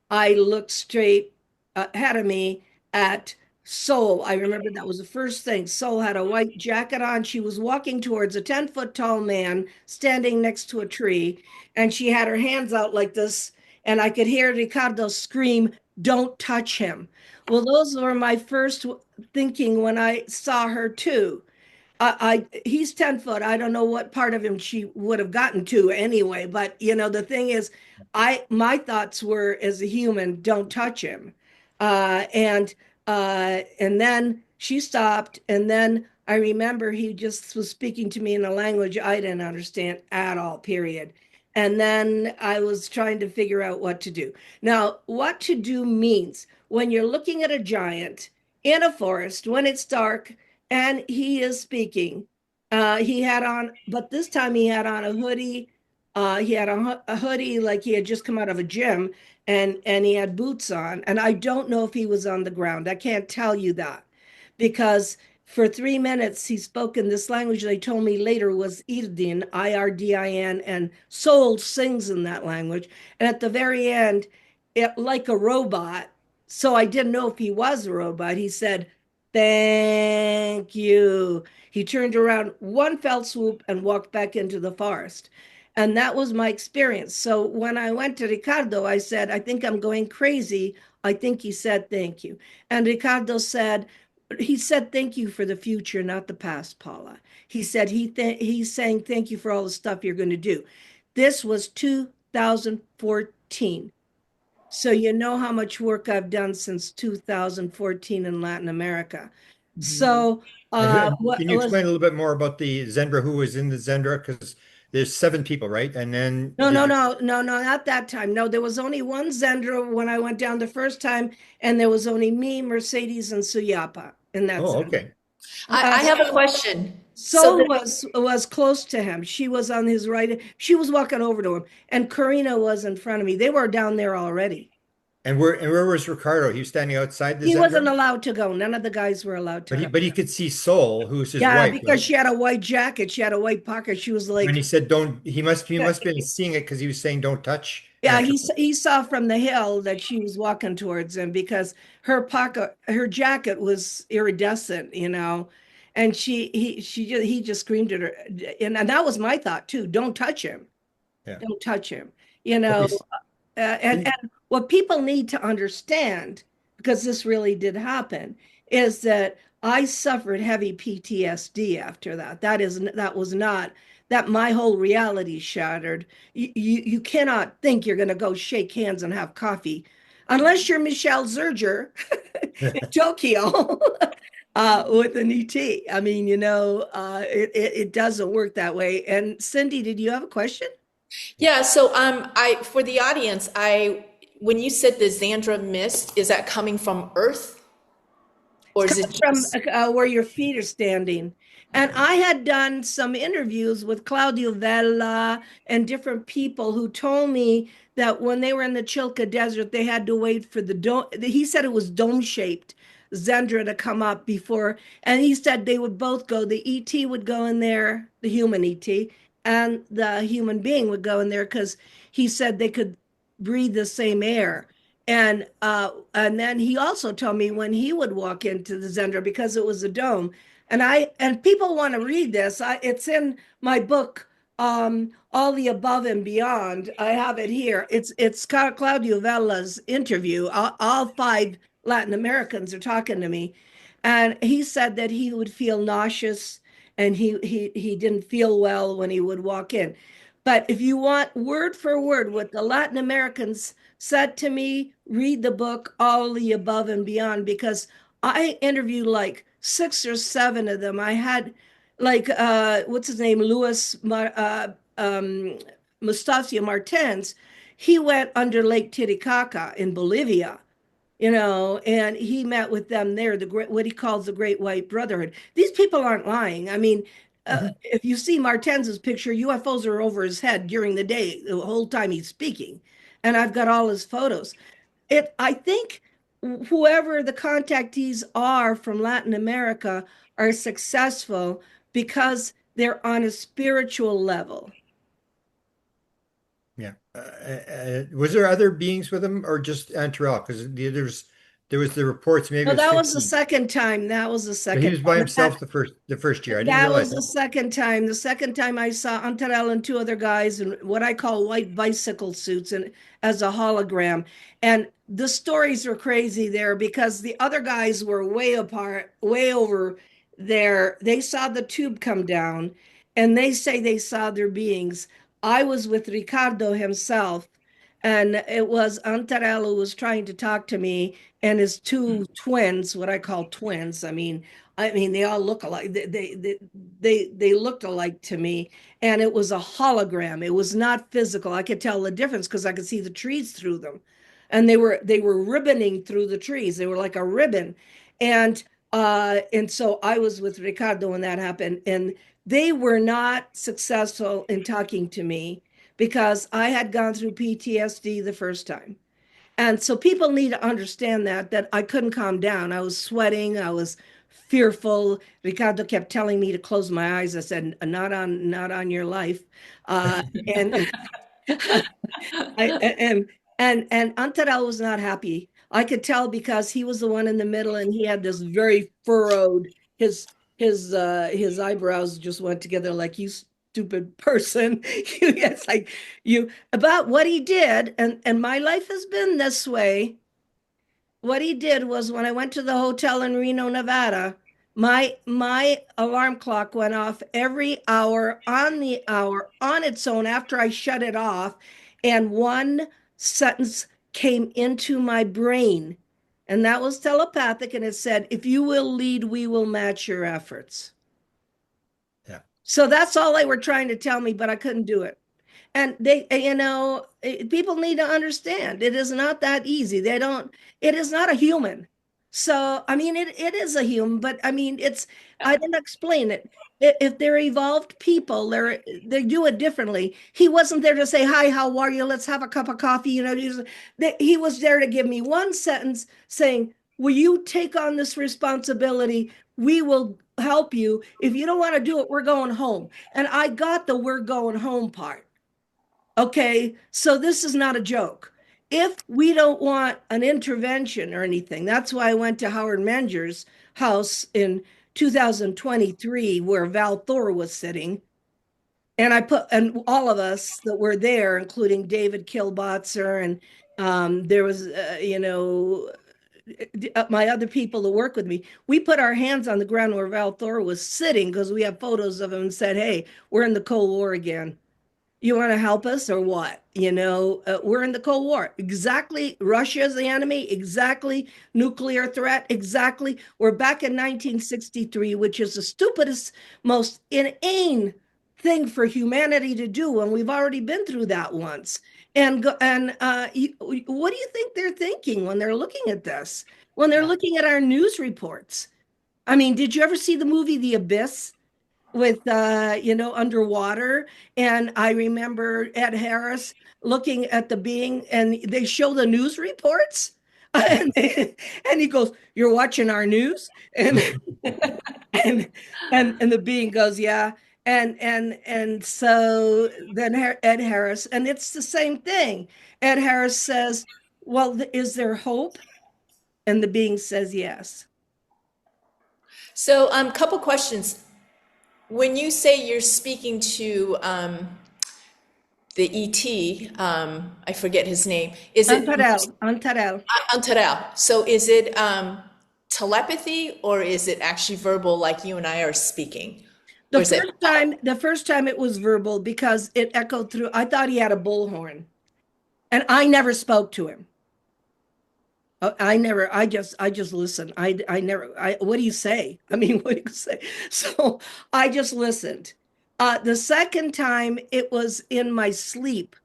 I looked straight ahead of me at Soul. I remember that was the first thing. Soul had a white jacket on. She was walking towards a 10-foot tall man standing next to a tree, and she had her hands out like this. And I could hear Ricardo scream, "Don't touch him." Well, those were my first thinking when I saw her, too. He's 10 foot. I don't know what part of him she would have gotten to anyway, but the thing is, my thoughts were as a human, don't touch him. And then she stopped, and then I remember he just was speaking to me in a language I didn't understand at all, period. And then I was trying to figure out what to do. Now, what to do means when you're looking at a giant in a forest when it's dark and he is speaking. He had on, but this time he had on a hoodie. He had a hoodie like he had just come out of a gym, and he had boots on. And I don't know if he was on the ground. I can't tell you that because for 3 minutes he spoke in this language they told me later was Irdin, Irdin, and Soul sings in that language. And at the very end, like a robot. So I didn't know if he was a robot. He said, "Thank you." He turned around one fell swoop and walked back into the forest. And that was my experience. So when I went to Ricardo, I said, "I think I'm going crazy." I think he said, "Thank you." And Ricardo said, he said, "Thank you for the future, not the past, Paula." He said, he's saying, "Thank you for all the stuff you're going to do." This was 2014. So you know how much work I've done since 2014 in Latin America. So what Can you was explain a little bit more about the Zendra? Who was in the Zendra? Because there's 7 people, right? And then no, did no, you? no, no, no, not that time. No, there was only one Zendra when I went down the first time, and there was only me, Mercedes, and Suyapa in that Oh, Zendra. okay. I have a question. So Sol was close to him. She was on his right. She was walking over to him, and Karina was in front of me. They were down there already. And where was Ricardo? He was standing outside the He wasn't Zendra, allowed to go. None of the guys were allowed to but he go. but he could see Soul, who's his Yeah, wife, because right? she had a white jacket, she had a white pocket. She was And he like, said, "Don't." He must have been seeing it because he was saying, "Don't touch." yeah, he saw from the hill that she was walking towards him because her jacket was iridescent, and he just screamed at her, and that was my thought too. Don't touch him. Yeah. Don't touch him. Okay. And what people need to understand, because this really did happen, is that I suffered heavy PTSD after that. That was not that my whole reality shattered. You cannot think you're going to go shake hands and have coffee unless you're Michelle Zerger in Tokyo with an ET. I mean, it doesn't work that way. And Cindy, did you have a question? Yeah, so I for the audience, I when you said the Zandra mist, is that coming from Earth It's or is coming it from just where your feet are standing. And I had done some interviews with Claudio Vella and different people who told me that when they were in the Chilca Desert, they had to wait for the dome. He said it was dome-shaped Zendra to come up before. And he said they would both go. The ET would go in there, the human ET, and the human being would go in there because he said they could breathe the same air. And then he also told me when he would walk into the Zendra because it was a dome. And people want to read this. It's in my book, All the Above and Beyond. I have it here. It's Claudio Vella's interview. All five Latin Americans are talking to me, and he said that he would feel nauseous and he didn't feel well when he would walk in. But if you want word for word what the Latin Americans said to me, read the book All the Above and Beyond, because I interviewed like six or seven of them. I had like what's his name, Mustacio Martins. He went under Lake Titicaca in Bolivia, and he met with them there, the great, what he calls the Great White Brotherhood. These people aren't lying. I mean, Mhm. if you see Martens's picture, UFOs are over his head during the day, the whole time he's speaking. And I've got all his photos. I think whoever the contactees are from Latin America are successful because they're on a spiritual level. Yeah. Was there other beings with him or just Antarel? Because there was the reports maybe No, it was that was the 15. second time. That was the So he second was by time. himself the first year. I didn't That realize was the that. second time. The second time I saw Antarel and two other guys in what I call white bicycle suits and as a hologram. And the stories were crazy there because the other guys were way apart, way over there. They saw the tube come down and they say they saw their beings. I was with Ricardo himself, and it was Antarel who was trying to talk to me and his two twins, what I call twins. I mean, they all look alike. They looked alike to me, and it was a hologram. It was not physical. I could tell the difference because I could see the trees through them, and they were ribboning through the trees. They were like a ribbon, and so I was with Ricardo when that happened, and they were not successful in talking to me because I had gone through PTSD the first time. And so people need to understand that I couldn't calm down. I was sweating, I was fearful. Ricardo kept telling me to close my eyes. I said, not on your life. And and Antarel was not happy. I could tell because he was the one in the middle and he had this very furrowed, his his eyebrows just went together like you stupid person. It's like you about what he did, and my life has been this way. What he did was when I went to the hotel in Reno, Nevada, my alarm clock went off every hour on the hour on its own after I shut it off, and one sentence came into my brain, and that was telepathic, and it said, "If you will lead, we will match your efforts." Yeah. So that's all they were trying to tell me, but I couldn't do it. And people need to understand it is not that easy. It is not a human. So, I mean, it is a human, but I mean, I didn't explain it. If they're evolved people, they do it differently. He wasn't there to say, "Hi, how are you? Let's have a cup of coffee." He was there to give me one sentence saying, "Will you take on this responsibility? We will help you. If you don't want to do it, we're going home." And I got the "we're going home" part. Okay, so this is not a joke. If we don't want an intervention or anything, that's why I went to Howard Menger's house in 2023, where Val Thor was sitting. And all of us that were there, including David Kilbotzer, and there was, my other people that work with me, we put our hands on the ground where Val Thor was sitting because we have photos of him and said, "Hey, we're in the Cold War again." You want to help us or what? We're in the Cold War. Exactly. Russia's the enemy. Exactly. Nuclear threat. Exactly. We're back in 1963, which is the stupidest, most inane thing for humanity to do. And we've already been through that once. What do you think they're thinking when they're looking at this? When they're Yeah. looking at our news reports? I mean, did you ever see the movie The Abyss? With underwater, and I remember Ed Harris looking at the being, and they show the news reports, and he goes, "You're watching our news," and and the being goes, "Yeah." And so then Ed Harris, and it's the same thing. Ed Harris says, "Well, is there hope?" And the being says, "Yes." So, couple questions. When you say you're speaking to the ET, I forget his name. Is it Antarel. Antarel? So is it telepathy or is it actually verbal like you and I are speaking? Or is it? The first time it was verbal because it echoed through. I thought he had a bullhorn, and I never spoke to him. I never. I just listened. I never. What do you say? I mean, what do you say? So I just listened. The second time, it was in my sleep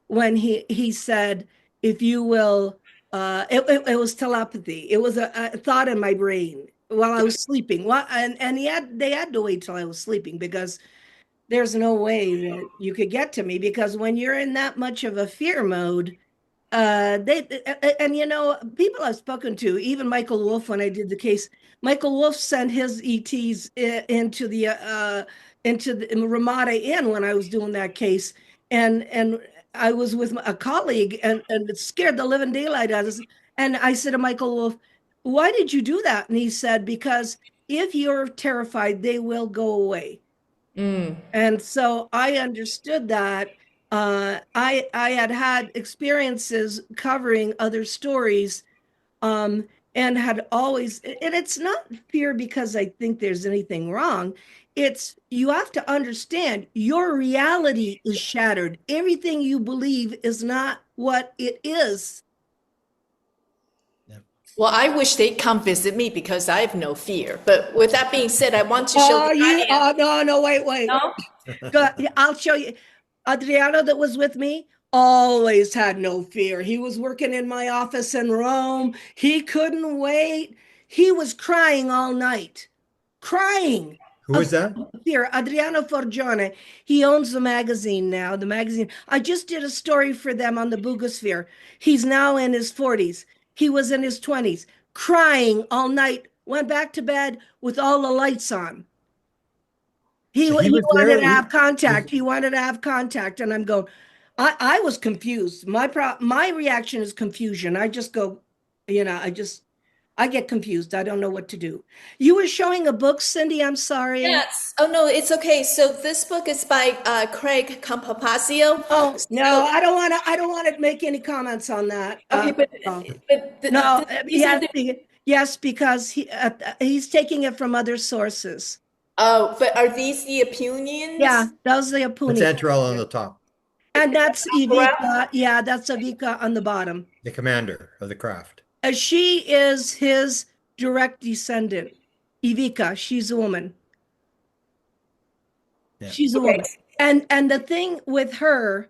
when he said, "If you will," it was telepathy. It was a thought in my brain while I was sleeping. Well, and they had to wait till I was sleeping because there's no way that you could get to me because when you're in that much of a fear mode, they and people I've spoken to, even Michael Wolf, when I did the case, Michael Wolf sent his ETs into the Ramada Inn when I was doing that case, and I was with a colleague, and it scared the living daylight out of us. And I said to Michael Wolf, "Why did you do that?" And he said, "Because if you're terrified, they will go away." And so I understood that. I had had experiences covering other stories, and had always, and it's not fear because I think there's anything wrong. It's you have to understand your reality is shattered. Everything you believe is not what it is. Well, I wish they'd come visit me because I have no fear. But with that being said, I want to show Oh, the audience. no, wait. No? I'll show you. Adriano, that was with me, always had no fear. He was working in my office in Rome. He couldn't wait. He was crying all night, crying Who of is that? fear. Adriano Forgione, he owns the magazine now. The magazine. I just did a story for them on the Bugosphere. He's now in his 40s. He was in his 20s, crying all night, went back to bed with all the lights on. So he He was wanted there. to have Was contact. He wanted to have contact, and I'm going. I was confused. My reaction is confusion. I just go, I get confused. I don't know what to do. You were showing a book, Cindy. I'm sorry. Yes. Oh, no, it's okay. So this book is by Craig Campapazio. Oh no, So, I don't want to make any comments on that. okay, No, but no. these are Yes, the, yes, because he's taking it from other sources. oh, but are these the Yeah, opinions? those are the That's Apuni, Antrell on the top, and that's Correct? Ivica. Yeah, that's Ivica on the bottom. the commander of the craft. She is his direct descendant. Ivica, she's a woman. Yeah. She's a Okay. woman. And the thing with her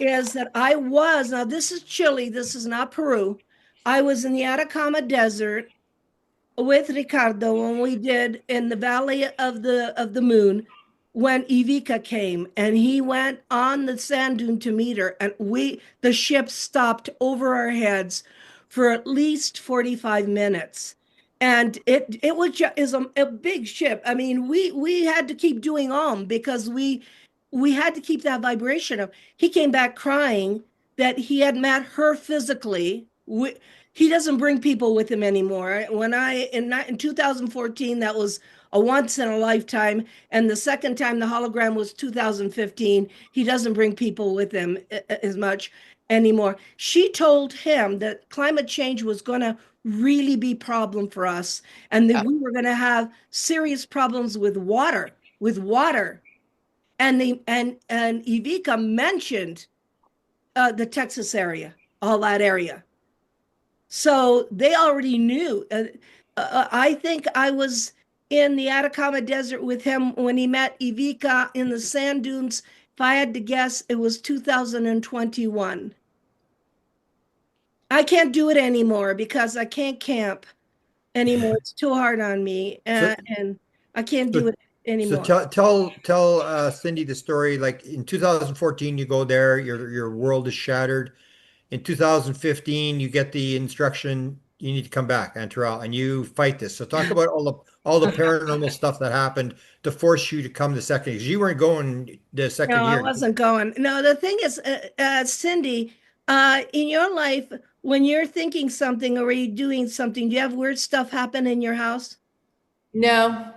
is that now this is Chile, this is not Peru. I was in the Atacama Desert with Ricardo when we did in the Valley of the Moon when Ivica came and he went on the sand dune to meet her and the ship stopped over our heads for at least 45 minutes and it was just is a big ship. I mean, we had to keep doing because we had to keep that vibration up. He came back crying that he had met her physically. He doesn't bring people with him anymore. In 2014, that was a once in a lifetime, and the second time the hologram was 2015. He doesn't bring people with him as much anymore. She told him that climate change was going to really be a problem for us, and that Yeah. we were going to have serious problems with water. And Ivica mentioned the Texas area, all that area. So they already knew. I think I was in the Atacama Desert with him when he met Ivica in the sand dunes. If I had to guess, it was 2021. I can't do it anymore because I can't camp anymore. It's too hard on me, So, and I can't do so, it so anymore. tell Cindy the story. Like in 2014, you go there, your world is shattered. In 2015, you get the instruction you need to come back, Antral, and you fight this. So talk about all the paranormal stuff that happened to force you to come the second year. 'Cause you weren't going the No, second I year. wasn't going. No, the thing is, Cindy, in your life, when you're thinking something or you're doing something, do you have weird stuff happen in your house? No.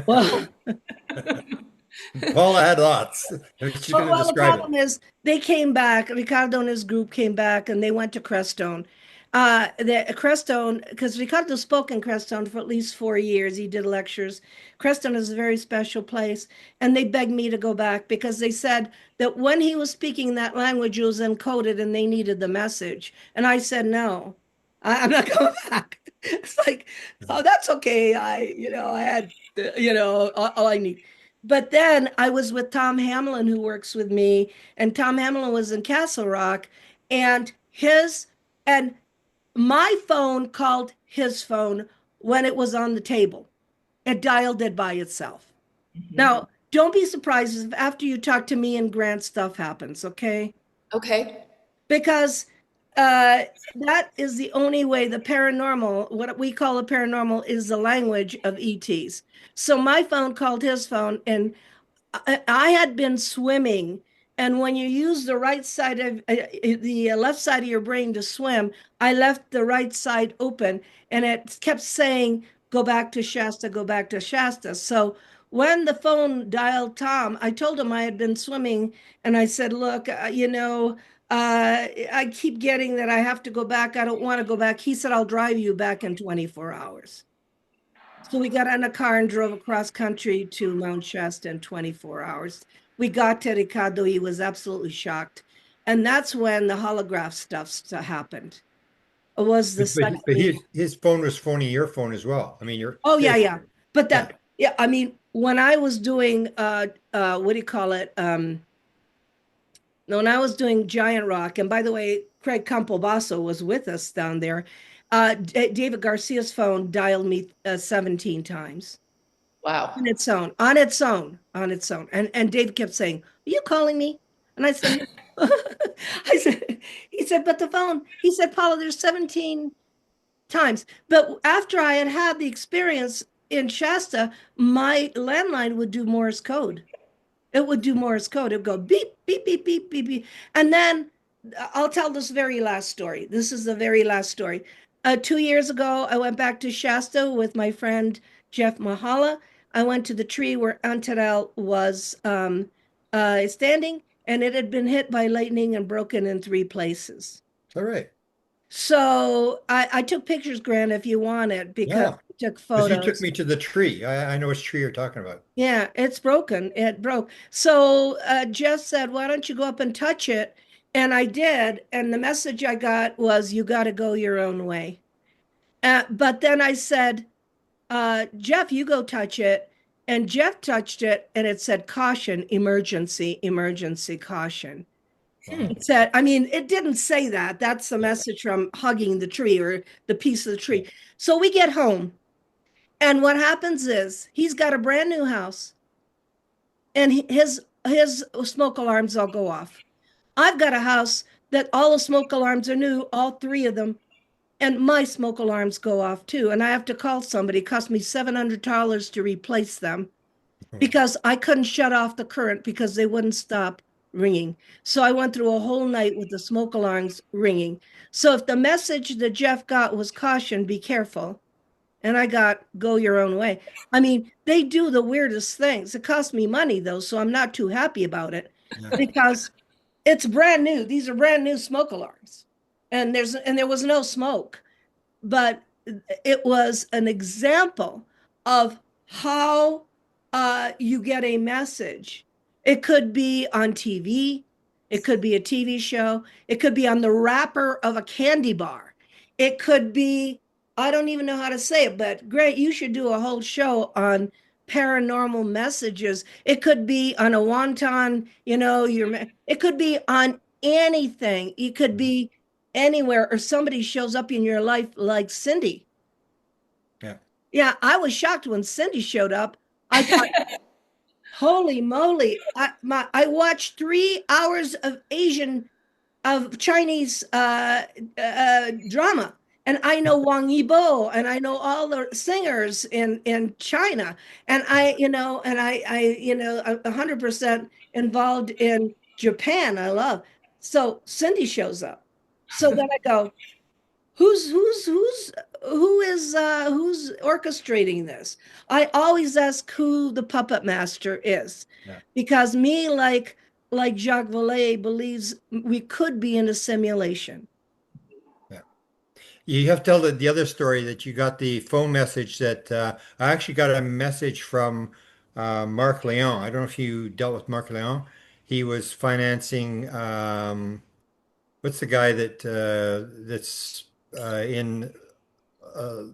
Well, Paula had lots. She's going to the describe it. problem is they came back. Ricardo and his group came back, and they went to Crestone. The Crestone, because Ricardo spoke in Crestone for at least 4 years. He did lectures. Crestone is a very special place, and they begged me to go back because they said that when he was speaking that language, it was encoded, and they needed the message. And I said no, I'm not going back. It's like, oh, that's okay. I had, all I need. But then I was with Tom Hamlin, who works with me, and Tom Hamlin was in Castle Rock, and and my phone called his phone when it was on the table. It dialed it by itself. Now, don't be surprised if after you talk to me and Grant stuff happens, okay? Okay. Because that is the only way the paranormal, what we call the paranormal, is the language of ETs. So my phone called his phone, and I had been swimming, and when you use the right side of the left side of your brain to swim, I left the right side open, and it kept saying, "Go back to Shasta, go back to Shasta." So when the phone dialed Tom, I told him I had been swimming, and I said, "Look, I keep getting that I have to go back. I don't want to go back." He said, "I'll drive you back in 24 hours." So we got in a car and drove across country to Mount Shasta in 24 hours. We got to Ricardo. He was absolutely shocked. And that's when the holograph stuff happened. It was the second. But his phone was phoning your phone as well. I mean, you're Oh, yeah, yeah. But yeah. yeah, I mean, when I was doing, what do you call it? When I was doing Giant Rock, and by the way, Craig Campobasso was with us down there. David Garcia's phone dialed me 17 times. Wow. On its own, on its own, on its own. And Dave kept saying, "Are you calling me?" And I said, "No." He said, "But the phone," he said, "Paula, there's 17 times." But after I had had the experience in Shasta, my landline would do Morse code. It would do Morse code. It would go beep, beep, beep, beep, beep, beep. And then I'll tell this very last story. This is the very last story. 2 years ago, I went back to Shasta with my friend Jeff Mahala. I went to the tree where Antarel was standing, and it had been hit by lightning and broken in 3 places. All right. So I took pictures, Grant, if you want it, because Yeah. I took Because you took photos. me to the tree. I know which tree you're talking about. Yeah, it's broken. It broke. So Jeff said, "Why don't you go up and touch it?" And I did. And the message I got was, "You got to go your own way." But then I said, "Jeff, you go touch it." And Jeff touched it, and it said, "Caution, emergency, emergency, caution." Wow. It said, I mean, it didn't say that. That's the message from hugging the tree or the piece of the tree. So we get home. And what happens is he's got a brand new house, and his smoke alarms all go off. I've got a house that all the smoke alarms are new, all three of them, and my smoke alarms go off too. And I have to call somebody. It cost me $700 to replace them because I couldn't shut off the current because they wouldn't stop ringing. So I went through a whole night with the smoke alarms ringing. So if the message that Jeff got was caution, be careful, and I got go your own way. I mean, they do the weirdest things. It cost me money though, so I'm not too happy about it Yeah. because it's brand new. These are brand new smoke alarms. And there was no smoke, but it was an example of how you get a message. It could be on TV, it could be a TV show, it could be on the wrapper of a candy bar, it could be, I don't even know how to say it, but great, you should do a whole show on paranormal messages. It could be on a wonton, it could be on anything. It could be anywhere, or somebody shows up in your life like Cindy. Yeah. Yeah, I was shocked when Cindy showed up. I thought, holy moly! I watched 3 hours of Chinese drama, and I know Wang Yibo, and I know all the singers in China, and I'm 100% involved in Japan. I love. So Cindy shows up. So then I go, who's orchestrating this? I always ask who the puppet master is, Yeah. because me, like Jacques Vallée, believes we could be in a simulation. Yeah. You have to tell the other story that you got the phone message that I actually got a message from Mark Leon. I don't know if you dealt with Mark Leon. He was financing what's the guy that's in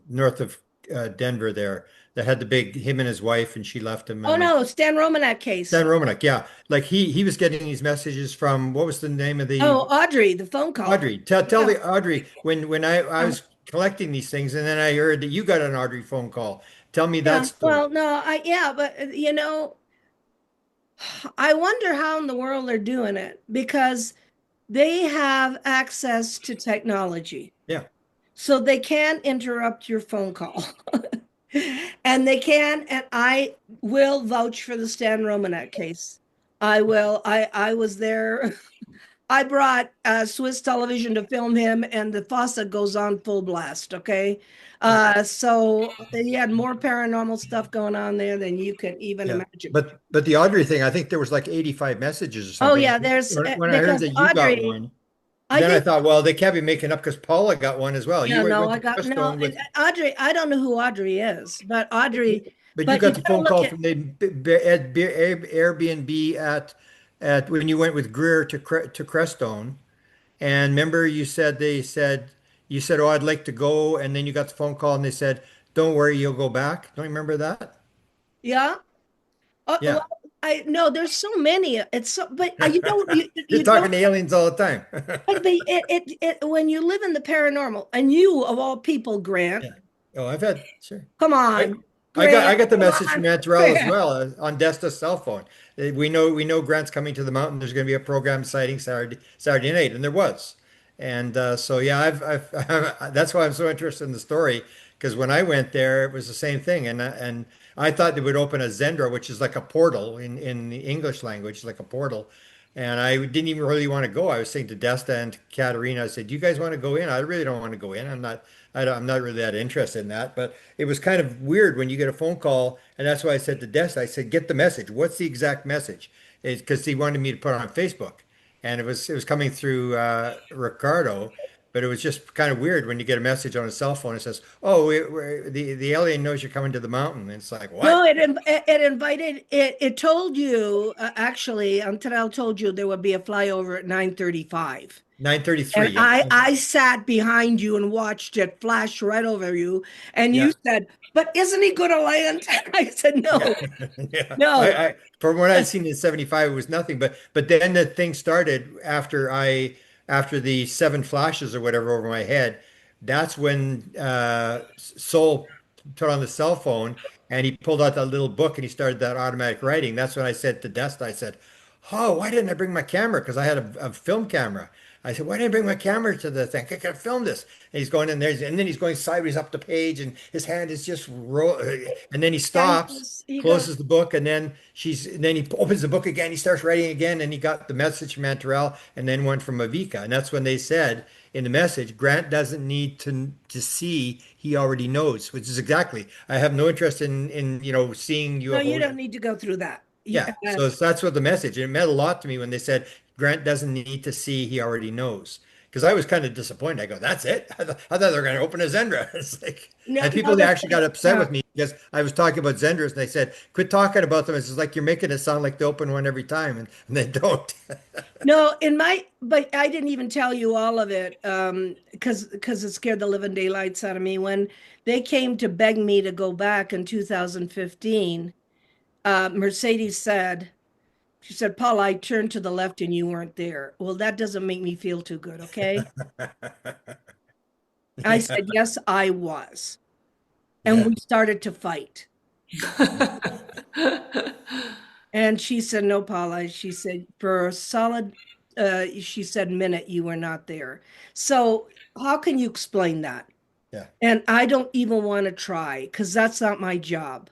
north of Denver there that had the big him and his wife and she left him Oh and no, Stan Romanek case. Dan Romanek, yeah. Like he was getting these messages from what was the name of the Oh, Audrey, the phone call. Audrey. Tell Yeah. the Audrey when I was collecting these things and then I heard that you got an Audrey phone call. Tell me that Yeah. story. Well, no, but I wonder how in the world they're doing it, because they have access to technology. Yeah. So they can interrupt your phone call. And they can, and I will vouch for the Stan Romanek case. I will. I was there. I brought Swiss television to film him, and the faucet goes on full blast. Okay. So he had more paranormal stuff going on there than you could even Yeah. imagine. But the Audrey thing, I think there was like 85 messages or Oh something. yeah, there's When I heard because that you got Audrey, one, I then I did. thought, well, they can't be making up because Paula got one as well. Yeah, no, Went I to got no. Crestone with, Audrey, I don't know who Audrey is, but Audrey, but you but you got the gotta phone look call at. from the Airbnb at when you went with Greer to Crestone. And remember, you said, "Oh, I'd like to go," and then you got the phone call, and they said, "Don't worry, you'll go back." Don't you remember that? Yeah. Well, Yeah, I no, there's so many. It's so, but you're you talking don't. to aliens all the time. But when you live in the paranormal, and you of all people, Grant, Yeah. Oh, I've had sure. come I on, I Grant, got the come message from on, Aunt Terrell as Grant. well on Desta's cell phone. We know Grant's coming to the mountain. There's going to be a program sighting Saturday night, and there was. And so yeah, that's why I'm so interested in the story because when I went there, it was the same thing, and I thought they would open a Zendra, which is like a portal in the English language, like a portal. And I didn't even really want to go. I was saying to Desta and to Katerina, I said, "Do you guys want to go in? I really don't want to go in. I'm not really that interested in that." But it was kind of weird when you get a phone call, and that's why I said to Desta, I said, "Get the message. What's the exact message?" Is because he wanted me to put it on Facebook, and it was coming through Ricardo, but it was just kind of weird when you get a message on a cell phone. It says, "Oh, the alien knows you're coming to the mountain." And it's like, No, what? it invited it. It told you actually. Terrell told you there would be a flyover at 9:35. And 9:33. Yeah. I sat behind you and watched it flash right over you. And you Yeah. said, "But isn't he going to land?" I said, Yeah. "No, Yeah. no." From what I'd seen in 75, it was nothing. But then the thing started after the seven flashes or whatever over my head. That's when Soul put on the cell phone and he pulled out that little book and he started that automatic writing. That's when I said to Desta, I said, "Oh, why didn't I bring my camera?" Because I had a film camera. I said, "Why didn't I bring my camera to the thing? I could film this." And he's going in there, and then he's going sideways up the page, and his hand is just roll. And then he Yeah, stops, he goes, closes the book, and then he opens the book again. He starts writing again, and he got the message from Mantarell, and then one from Avika, and that's when they said in the message, Grant doesn't need to see; he already knows, which is exactly. I have no interest in seeing "No, you UFOs. don't need to go through that." Yeah, so that's what the message. It meant a lot to me when they said Grant doesn't need to see; he already knows. Because I was kind of disappointed. I go, "That's it." I thought they were going to open a Zendra. It's like, No, and no, people actually got upset yeah. with me Yes, I was talking about Zendras, and they said, "Quit talking about them. It's just like you're making it sound like the open one every time," and they don't. No, but I didn't even tell you all of it, because it scared the living daylights out of me when they came to beg me to go back in 2015. Mercedes said, she said, Paul, I turned to the left and you weren't there. Well, that doesn't make me feel too good, okay? I Yeah, said, yes, I was. And yeah, we started to fight. And she said, no, Paula. She said, for a solid, she said, minute, you were not there. So how can you explain that? yeah, And I don't even want to try because that's not my job.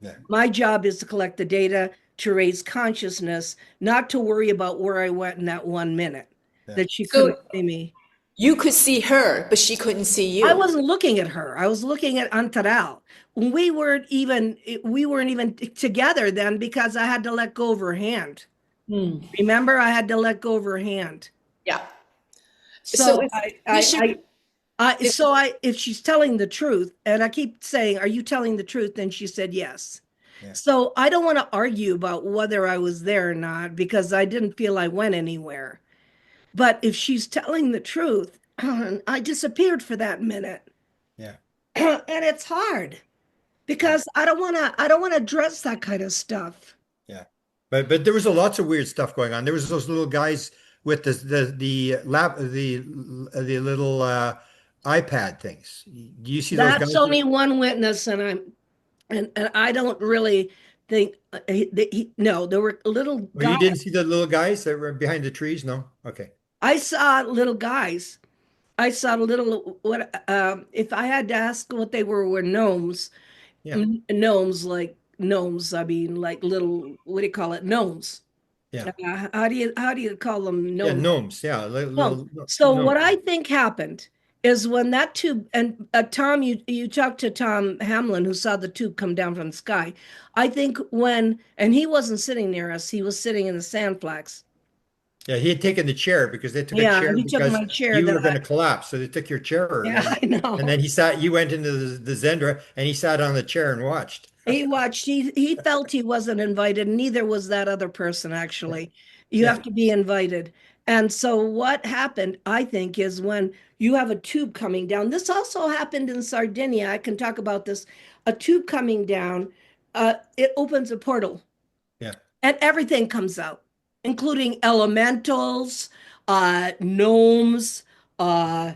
yeah, My job is to collect the data, to raise consciousness, not to worry about where I went in that 1 minute yeah. that she couldn't So see me. you could see her, but she couldn't see I you. wasn't looking at her. I was looking at Antaral. We weren't even together then because I had to let go of her hand. Hmm. Remember, I had to let go of her hand. Yeah. So So Bishop is if she's telling the truth, and I keep saying, "Are you telling the truth?" And she said yes. Yeah. So I don't want to argue about whether I was there or not because I didn't feel I went anywhere. But if she's telling the truth, I disappeared for that minute, Yeah. and it's hard Yeah. because I don't want to address that kind of stuff. Yeah. But there was a lots of weird stuff going on. There was those little guys with the little iPad things. Do you see those That's guys? only one witness, and I don't really think no, there were little Oh, you guys. didn't see the little guys that were behind the trees? No? Okay. I saw little guys. I saw little what if I had to ask what they were gnomes. Yeah. Gnomes like gnomes. I mean like little what do you call it? Gnomes. Yeah. How do you call them Yeah, gnomes? gnomes. Yeah, No. little So what gnomes. I think happened is when that tube and Tom, you talked to Tom Hamlin who saw the tube come down from the sky. I think when and he wasn't sitting near us, he was sitting in the sandflags. Yeah, he had taken the chair because they took a Yeah, chair he took because my chair you that were going to collapse. So they took your chair yeah, I and know. then he sat, you went into the Zendra and he sat on the chair and watched. He felt he wasn't invited, neither was that other person actually. You have Yeah. to be invited. And so what happened, I think, is when you have a tube coming down. This also happened in Sardinia. I can talk about this. A tube coming down, it opens a portal Yeah. and everything comes out, including elementals, gnomes, uh,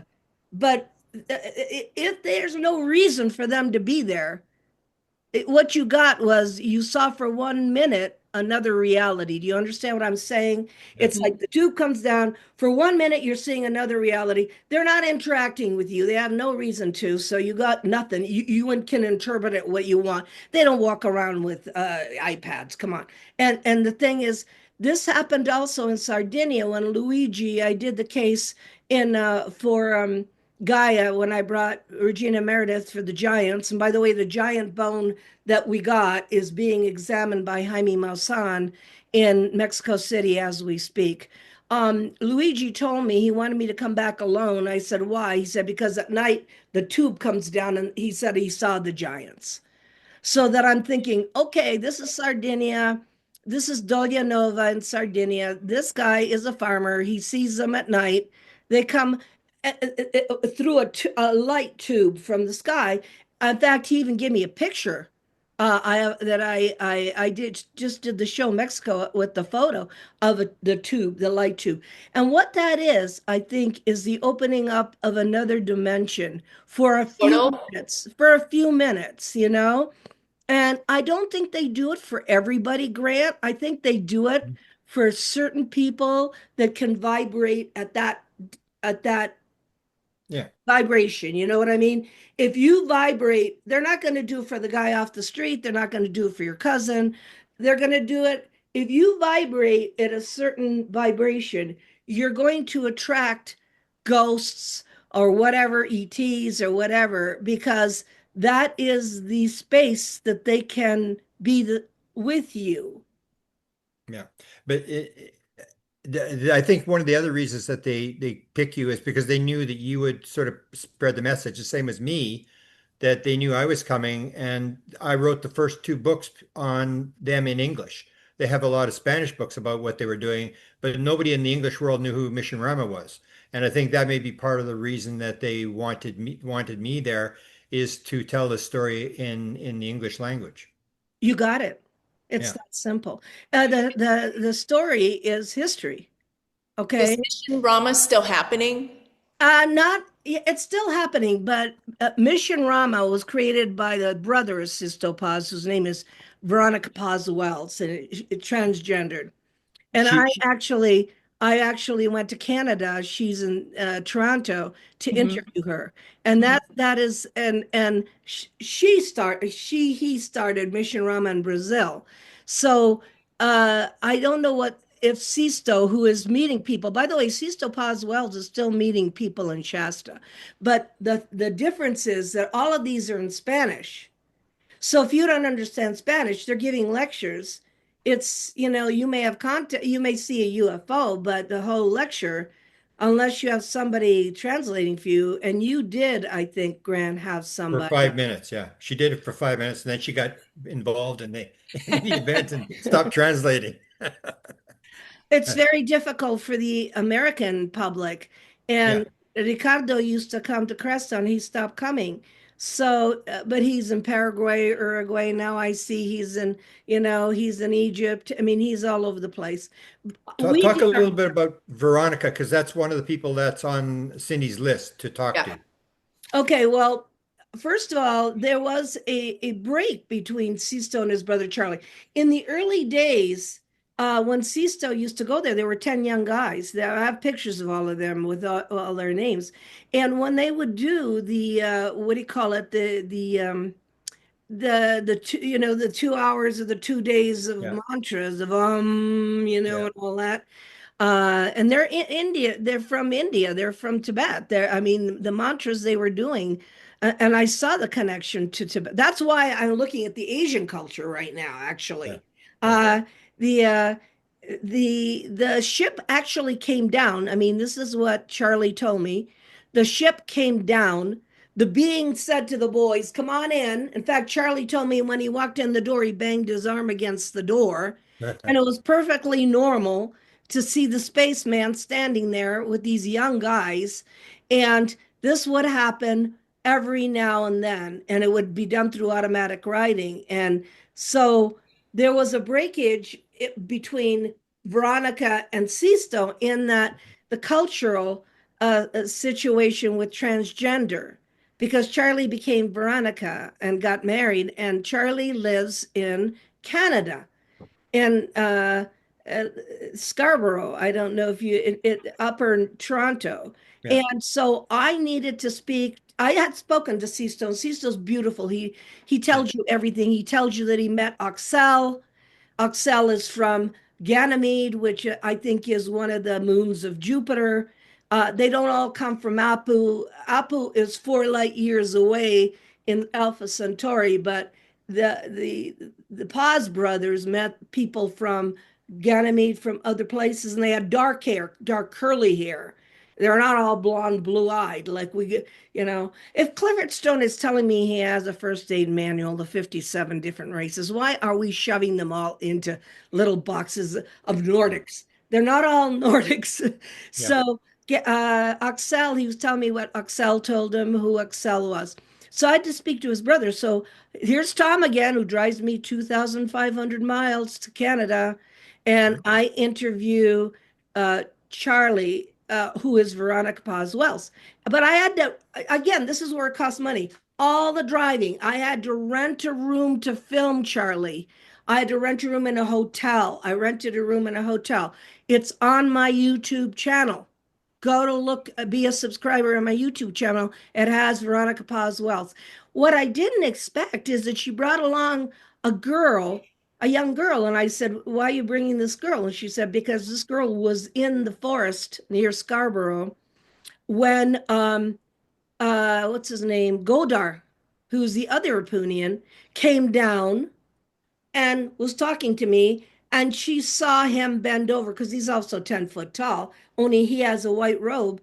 but if there's no reason for them to be there, what you got was you saw for 1 minute another reality. Do you understand what I'm saying? Yeah. It's like the tube comes down. For 1 minute, you're seeing another reality. They're not interacting with you. They have no reason to. So you got nothing. You can interpret it what you want. They don't walk around with iPads. Come on. And the thing is, this happened also in Sardinia when Luigi, I did the case in for Gaia when I brought Regina Meredith for the Giants. And by the way, the giant bone that we got is being examined by Jaime Maussan in Mexico City as we speak. Luigi told me he wanted me to come back alone. I said, why? He said, because at night the tube comes down and he said he saw the giants. So that I'm thinking, okay, this is Sardinia. This is Dolia Nova in Sardinia. This guy is a farmer. He sees them at night. They come through a light tube from the sky. In fact, he even gave me a picture. I did the show Mexico with the photo of the tube, the light tube, and what that is, I think, is the opening up of another dimension for a few portal. minutes. For a few minutes, you know. And I don't think they do it for everybody, Grant. I think they do it for certain people that can vibrate at that Yeah. vibration. You know what I mean? If you vibrate, they're not going to do it for the guy off the street. They're not going to do it for your cousin. They're going to do it. If you vibrate at a certain vibration, you're going to attract ghosts or whatever, ETs or whatever, because that is the space that they can be with you. Yeah. But I think one of the other reasons that they pick you is because they knew that you would sort of spread the message, the same as me. that they knew I was coming, and I wrote the first two books on them in English. They have a lot of Spanish books about what they were doing, but nobody in the English world knew who Mission Rama was. And I think that may be part of the reason that they wanted me there, is to tell the story in the English language. You got it. It's Yeah. that simple. The story is history. Is Okay. Mission Rama still happening? Not, it's still happening, but Mission Rama was created by the brother of Sisto Paz, whose name is Veronica Paz Wells, and transgendered. And She, she I actually went to Canada. She's in Toronto to Mhm. interview her, and Mhm. that is and he started Mission Rama in Brazil. So I don't know what if Sisto, who is meeting people. By the way, Sisto Paz Wells is still meeting people in Shasta, but the difference is that all of these are in Spanish. So if you don't understand Spanish, they're giving lectures. It's, you may have contact, you may see a UFO, but the whole lecture, unless you have somebody translating for you, and you did, I think, Grant, have for somebody. 5 minutes, yeah. She did it for 5 minutes, and then she got involved in the in the event and stopped translating. It's very difficult for the American public. Yeah. And Ricardo used to come to Crestone. He stopped coming. So, but he's in Paraguay, Uruguay. Now I see he's in Egypt. I mean, he's all over the place. Talk, We talk did a our little bit about Veronica, because that's one of the people that's on Cindy's list to talk Yeah. to. Okay, well, first of all, there was a break between Sisto and his brother Charlie. In the early days, when Sisto used to go there were 10 young guys. There, I have pictures of all of them with all their names. And when they would do the, what do you call it? The two, the 2 hours of the 2 days of Yeah. mantras of Yeah. and all that. And they're in India. They're from India. They're from Tibet. I mean, the mantras they were doing, and I saw the connection to Tibet. That's why I'm looking at the Asian culture right now, Yeah. actually. Yeah. Uh, the uh, the ship actually came down. I mean, this is what Charlie told me. The ship came down. The being said to the boys, "Come on in." In fact, Charlie told me when he walked in the door, he banged his arm against the door, and it was perfectly normal to see the spaceman standing there with these young guys. And this would happen every now and then, and it would be done through automatic writing. And so there was a breakage between Veronica and Sisto in that the cultural situation with transgender, because Charlie became Veronica and got married, and Charlie lives in Canada in uh, Scarborough. I don't know if upper Toronto. Yeah. And so I needed to speak. I had spoken to Sisto. Sisto's beautiful. He Yeah. tells you everything. He tells you that he met Oxel. Oxel is from Ganymede, which I think is one of the moons of Jupiter. They don't all come from Apu. Apu is 4 light years away in Alpha Centauri, but the Paz brothers met people from Ganymede from other places, and they had dark hair, dark curly hair. They're not all blonde, blue-eyed like we get, If Clifford Stone is telling me he has a first aid manual to 57 different races, why are we shoving them all into little boxes of Nordics? They're not all Nordics. Yeah. So, Axel, he was telling me what Axel told him, who Axel was. So I had to speak to his brother. So here's Tom again, who drives me 2,500 miles to Canada. And I interview Charlie, who is Veronica Paz Wells. But I had to, again, this is where it costs money. All the driving. I had to rent a room to film Charlie. I had to rent a room in a hotel. I rented a room in a hotel. It's on my YouTube channel. Go to look, be a subscriber on my YouTube channel. It has Veronica Paz Wells. What I didn't expect is that she brought along a girl, a young girl. And I said, "Why are you bringing this girl?" And she said, "Because this girl was in the forest near Scarborough when, what's his name? Godar, who's the other Apunian, came down and was talking to me, and she saw him bend over because he's also 10 foot tall, only he has a white robe.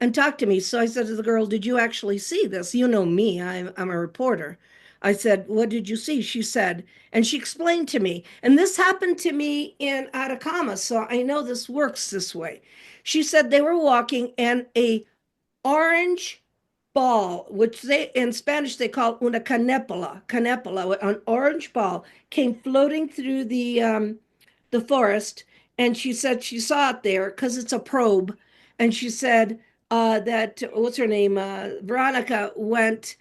and talk to me. So I said to the girl, "Did you actually see this? You know me, I'm a reporter." I said, "What did you see?" She said, and she explained to me. And this happened to me in Atacama, so I know this works this way. She said they were walking and a orange ball, which they in Spanish they call una canepola, an orange ball came floating through the forest, and she said she saw it there because it's a probe, and she said that what's her name, Veronica went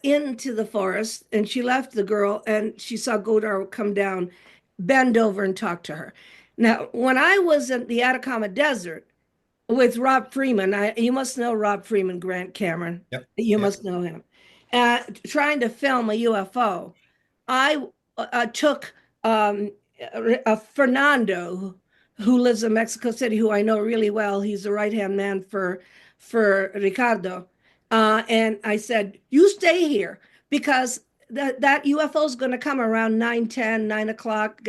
into the forest, and she left the girl, and she saw Godard come down, bend over, and talk to her. Now, when I was in the Atacama Desert with Rob Freeman. You must know Rob Freeman, Grant Cameron. Yep. You Yep. must know him. Trying to film a UFO, I took Fernando, who lives in Mexico City, who I know really well. He's the right-hand man for Ricardo. And I said, "You stay here because that UFO is going to come around 9:10, 9 o'clock."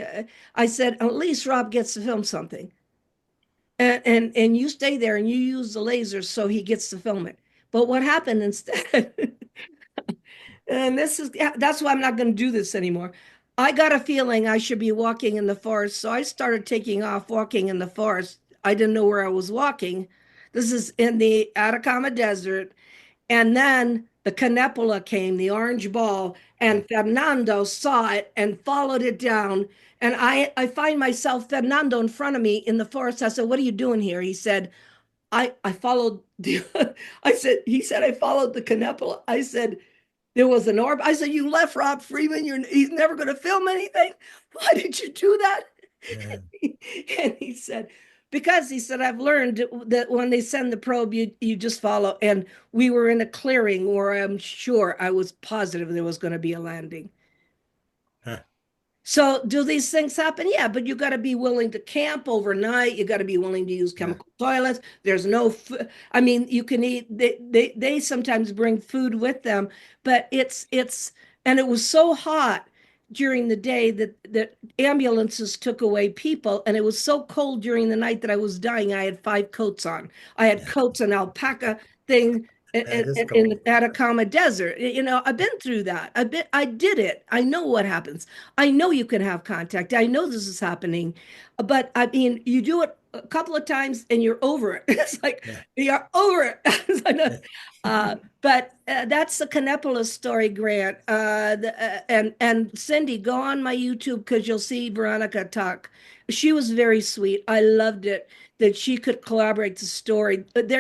I said, "At least Rob gets to film something." And you stay there and you use the laser so he gets to film it. But what happened instead? And that's why I'm not going to do this anymore. I got a feeling I should be walking in the forest, so I started taking off walking in the forest. I didn't know where I was walking. This is in the Atacama Desert. And then the Canepola came, the orange ball, and Fernando saw it and followed it down. And I find myself, Fernando, in front of me in the forest. I said, "What are you doing here?" He said, I followed the, he said, "I followed the Canepola." I said, "There was an orb." I said, "You left Rob Freeman. He's never going to film anything. Why did you do that?" Yeah. And he said, "Because," he said, "I've learned that when they send the probe, you just follow." And we were in a clearing where I was positive there was going to be a landing. Huh. So do these things happen? Yeah, but you got to be willing to camp overnight. You got to be willing to use Yeah. chemical toilets. There's no, I mean, you can eat. They sometimes bring food with them, but and it was so hot during the day that ambulances took away people, and it was so cold during the night that I was dying. I had 5 coats on. I had coats and alpaca thing That is in cool. the Atacama Desert. I've been through that. I did it. I know what happens. I know you can have contact. I know this is happening, but I mean, you do it a couple of times and you're over it. It's like Yeah. you're over it. But that's the Canepola story, Grant. And Cindy, go on my YouTube because you'll see Veronica talk. She was very sweet. I loved it that she could collaborate the story. But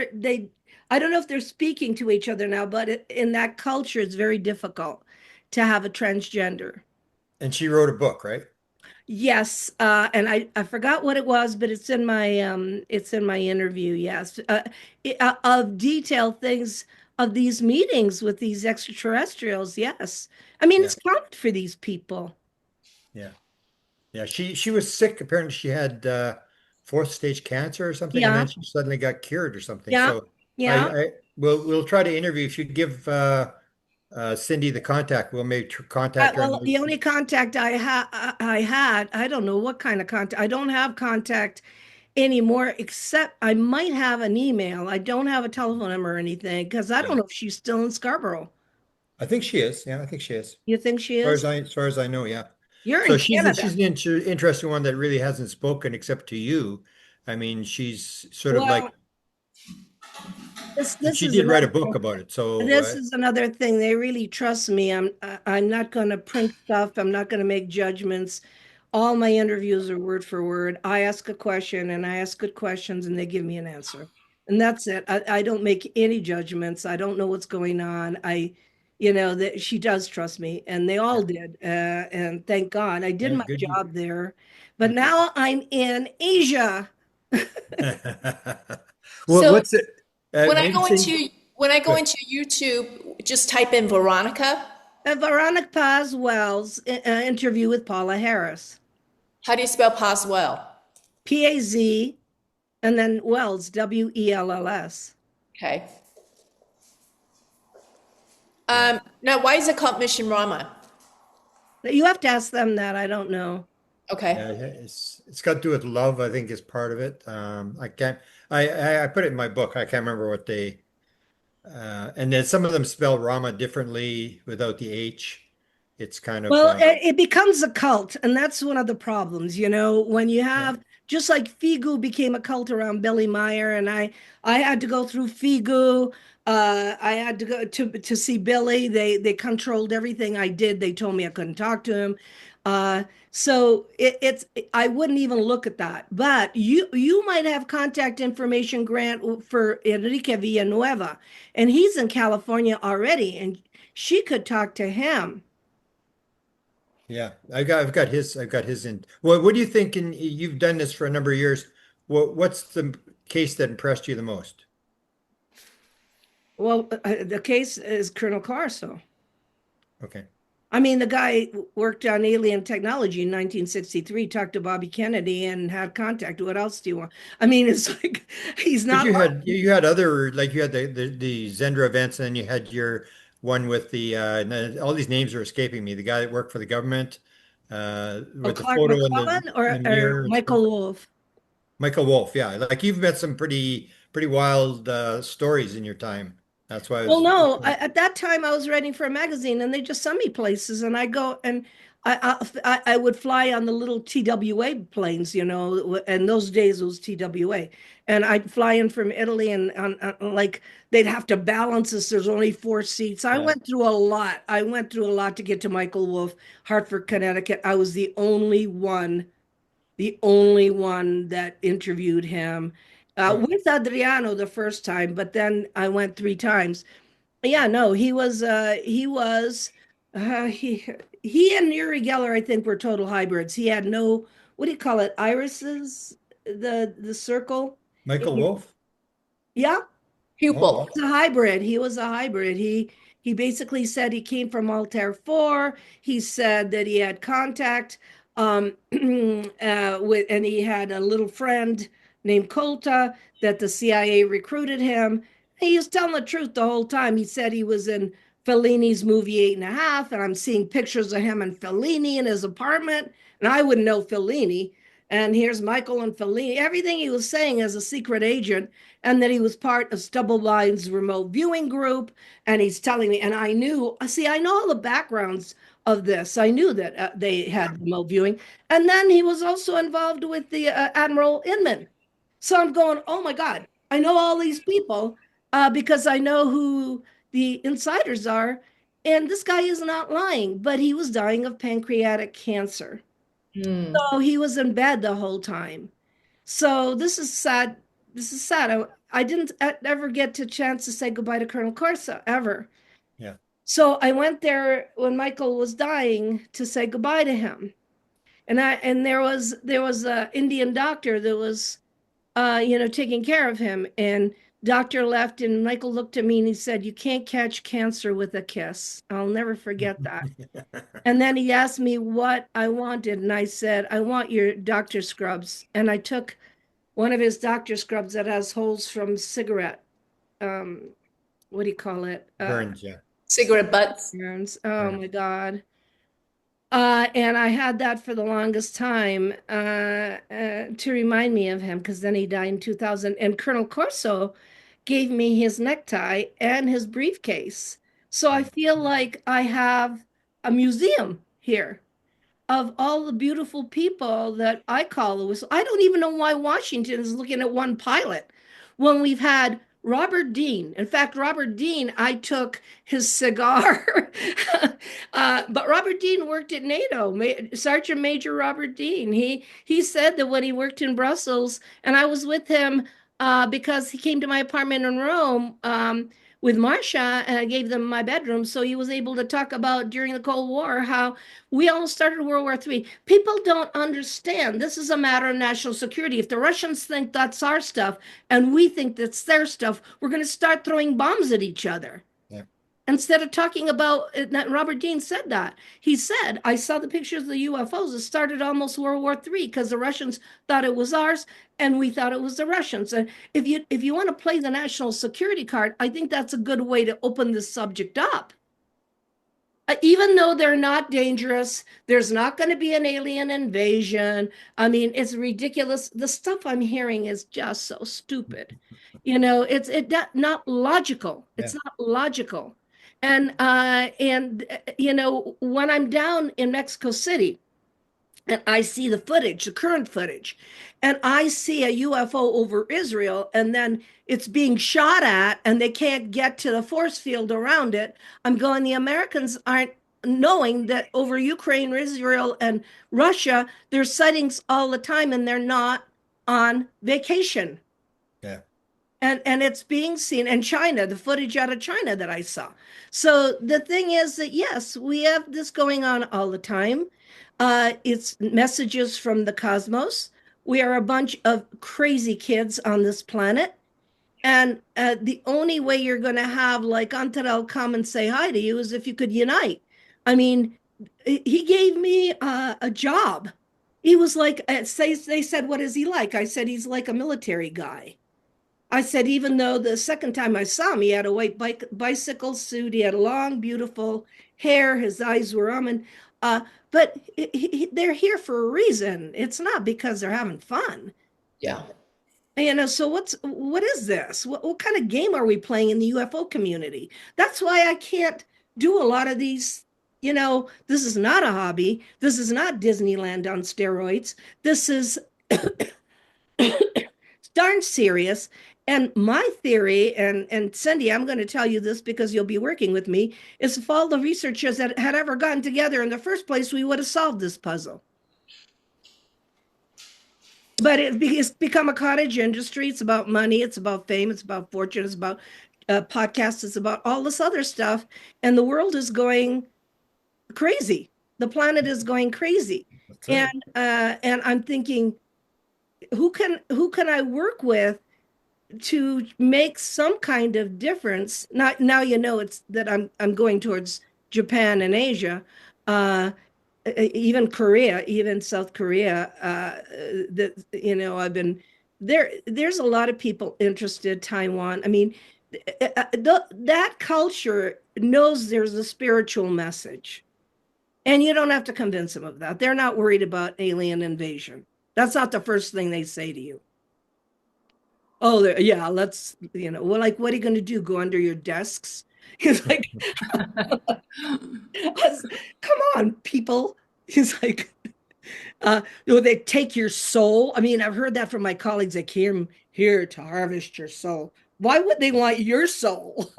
I don't know if they're speaking to each other now, but in that culture, it's very difficult to have a transgender. And she wrote a book, right? Yes, and I forgot what it was, but it's in my interview. Yes, of detailed things of these meetings with these extraterrestrials. Yes, I mean Yeah. it's common for these people. Yeah. Yeah. She was sick. Apparently she had fourth stage cancer or something, and Yeah, then she suddenly got cured or something. yeah, So yeah. I we'll try to interview. If you give Cindy the contact, we'll maybe contact her and Well, the only contact I had, I don't know what kind of contact. I don't have contact anymore, except I might have an email. I don't have a telephone number or anything because I don't yeah. know if she's still in Scarborough. I think she is. Yeah, I think she is. You think she Far as is? I know, yeah. You're So in she's Canada. an interesting one that really hasn't spoken except to you. I mean, she's sort of Well, like, and this she is did write a another book thing. about it. So This is another thing. They really trust me. I'm not going to print stuff. I'm not going to make judgments. All my interviews are word for word. I ask a question and I ask good questions and they give me an answer. And that's it. I don't make any judgments. I don't know what's going on. That she does trust me and they all yeah, did. And thank God I did yeah, my good. job there. But now I'm in Asia. Well, So what's it? when I Maybe go Cindy. into when I go Good. into YouTube, just type in Veronica. Veronica Paz Wells interview with Paula Harris. How do you spell Poswell? Paz and then Wells, Wells. Okay. Yeah. Now, why is it called Mission Rama? You have to ask them that. I don't know. Okay. Yeah, it's got to do with love, I think is part of it. I put it in my book. I can't remember what they and then some of them spell Rama differently without the H. It's kind of Well, it becomes a cult, and that's one of the problems, when you yeah, have just like Figu became a cult around Billy Meyer, and I had to go through Figu. I had to go to see Billy. They controlled everything I did. They told me I couldn't talk to him. So it's I wouldn't even look at that. But you might have contact information, Grant, for Enrique Villanueva, and he's in California already, and she could talk to him. yeah. I've got his in. Well, what do you think? And you've done this for a number of years. What's the case that impressed you the most? Well, the case is Colonel Carso. Okay. I mean, the guy worked on alien technology in 1963, talked to Bobby Kennedy and had contact. What else do you want? I mean, it's like he's But not you had other like you had the Zendra events, and then you had your one with the all these names are escaping me. The guy that worked for the government with the Clark photo in McClellan the or mirror and stuff. Michael Wolff. Michael Wolf, yeah. Like you've met some pretty wild stories in your time. That's why I Well, was no, at that time I was writing for a magazine and they just sent me places and I go and I would fly on the little TWA planes, and those days it was TWA. And I'd fly in from Italy and like they'd have to balance us. There's only 4 seats. I yeah. went through a lot. I went through a lot to get to Michael Wolff, Hartford, Connecticut. I was the only one that interviewed him Oh, with Adriano the first time, but then I went 3 times. Yeah, no, he and Uri Geller, I think, were total hybrids. He had no, what do you call it, irises, the circle. Michael Wolf? Yeah, Oh, Pupil. wow. a hybrid. He was a hybrid. He basically said he came from Altair 4. He said that he had contact with, and he had a little friend named Colta that the CIA recruited him. He was telling the truth the whole time. He said he was in Fellini's movie 8.5, and I'm seeing pictures of him and Fellini in his apartment, and I wouldn't know Fellini. And here's Michael and Fellini. Everything he was saying as a secret agent, and that he was part of Stubble Blind's remote viewing group. And he's telling me, and I knew, see, I know all the backgrounds of this. I knew that they had remote viewing. And then he was also involved with the Admiral Inman. So I'm going, oh my God, I know all these people because I know who the insiders are. And this guy is not lying, but he was dying of pancreatic cancer. Hmm. So he was in bed the whole time. So this is sad. This is sad. I didn't ever get to chance to say goodbye to Colonel Corsa ever. Yeah. So I went there when Michael was dying to say goodbye to him. And there was a Indian doctor that was taking care of him. And doctor left and Michael looked at me and he said, "You can't catch cancer with a kiss." I'll never forget that. And then he asked me what I wanted, and I said, "I want your doctor scrubs." And I took one of his doctor scrubs that has holes from cigarette. Um, what do you call it? Burns, yeah. Cigarette butts. Burns. Oh Burns. my God. And I had that for the longest time to remind me of him because then he died in 2000. And Colonel Corso gave me his necktie and his briefcase. So I feel like I have a museum here of all the beautiful people that I call the whistle. I don't even know why Washington is looking at one pilot when we've had Robert Dean. In fact, Robert Dean, I took his cigar, but Robert Dean worked at NATO. Sergeant Major Robert Dean. He said that when he worked in Brussels, and I was with him because he came to my apartment in Rome. With Marcia, and I gave them my bedroom. So he was able to talk about during the Cold War how we almost started World War III. People don't understand. This is a matter of national security. If the Russians think that's our stuff and we think that's their stuff, we're going to start throwing bombs at each other. Yeah. Instead of talking about it, Robert Dean said that. He said, I saw the pictures of the UFOs. It started almost World War III because the Russians thought it was ours and we thought it was the Russians. And if you want to play the national security card, I think that's a good way to open this subject up. Even though they're not dangerous, there's not going to be an alien invasion. I mean, it's ridiculous. The stuff I'm hearing is just so stupid. Not logical. Yeah. It's not logical. And when I'm down in Mexico City, and I see the footage, the current footage, and I see a UFO over Israel, and then it's being shot at, and they can't get to the force field around it. I'm going, the Americans aren't knowing that over Ukraine, Israel, and Russia, there's sightings all the time, and they're not on vacation. Yeah. And it's being seen in China, the footage out of China that I saw. So the thing is that yes, we have this going on all the time. It's messages from the cosmos. We are a bunch of crazy kids on this planet. And the only way you're going to have like Antarel come and say hi to you is if you could unite. I mean, he gave me a job. He was like, they said, what is he like? I said, he's like a military guy. I said, even though the second time I saw him, he had a white bicycle suit, he had long, beautiful hair, his eyes were almond. But they're here for a reason. It's not because they're having fun. Yeah. So what is this? What kind of game are we playing in the UFO community? That's why I can't do a lot of these. This is not a hobby. This is not Disneyland on steroids. This is darn serious. And my theory, and Cindy, I'm going to tell you this because you'll be working with me, is if all the researchers that had ever gotten together in the first place, we would have solved this puzzle. But it's become a cottage industry. It's about money. It's about fame. It's about fortune. It's about podcasts. It's about all this other stuff. And the world is going crazy. The planet is going crazy. Right. And I'm thinking, who can I work with to make some kind of difference? Now it's that I'm going towards Japan and Asia, even Korea, even South Korea. I've been there. There's a lot of people interested. Taiwan. I mean, that culture knows there's a spiritual message, and you don't have to convince them of that. They're not worried about alien invasion. That's not the first thing they say to you. Oh, yeah, let's, well, like, what are you going to do? Go under your desks? He's like, come on, people. He's like, they take your soul. I mean, I've heard that from my colleagues. They came here to harvest your soul. Why would they want your soul?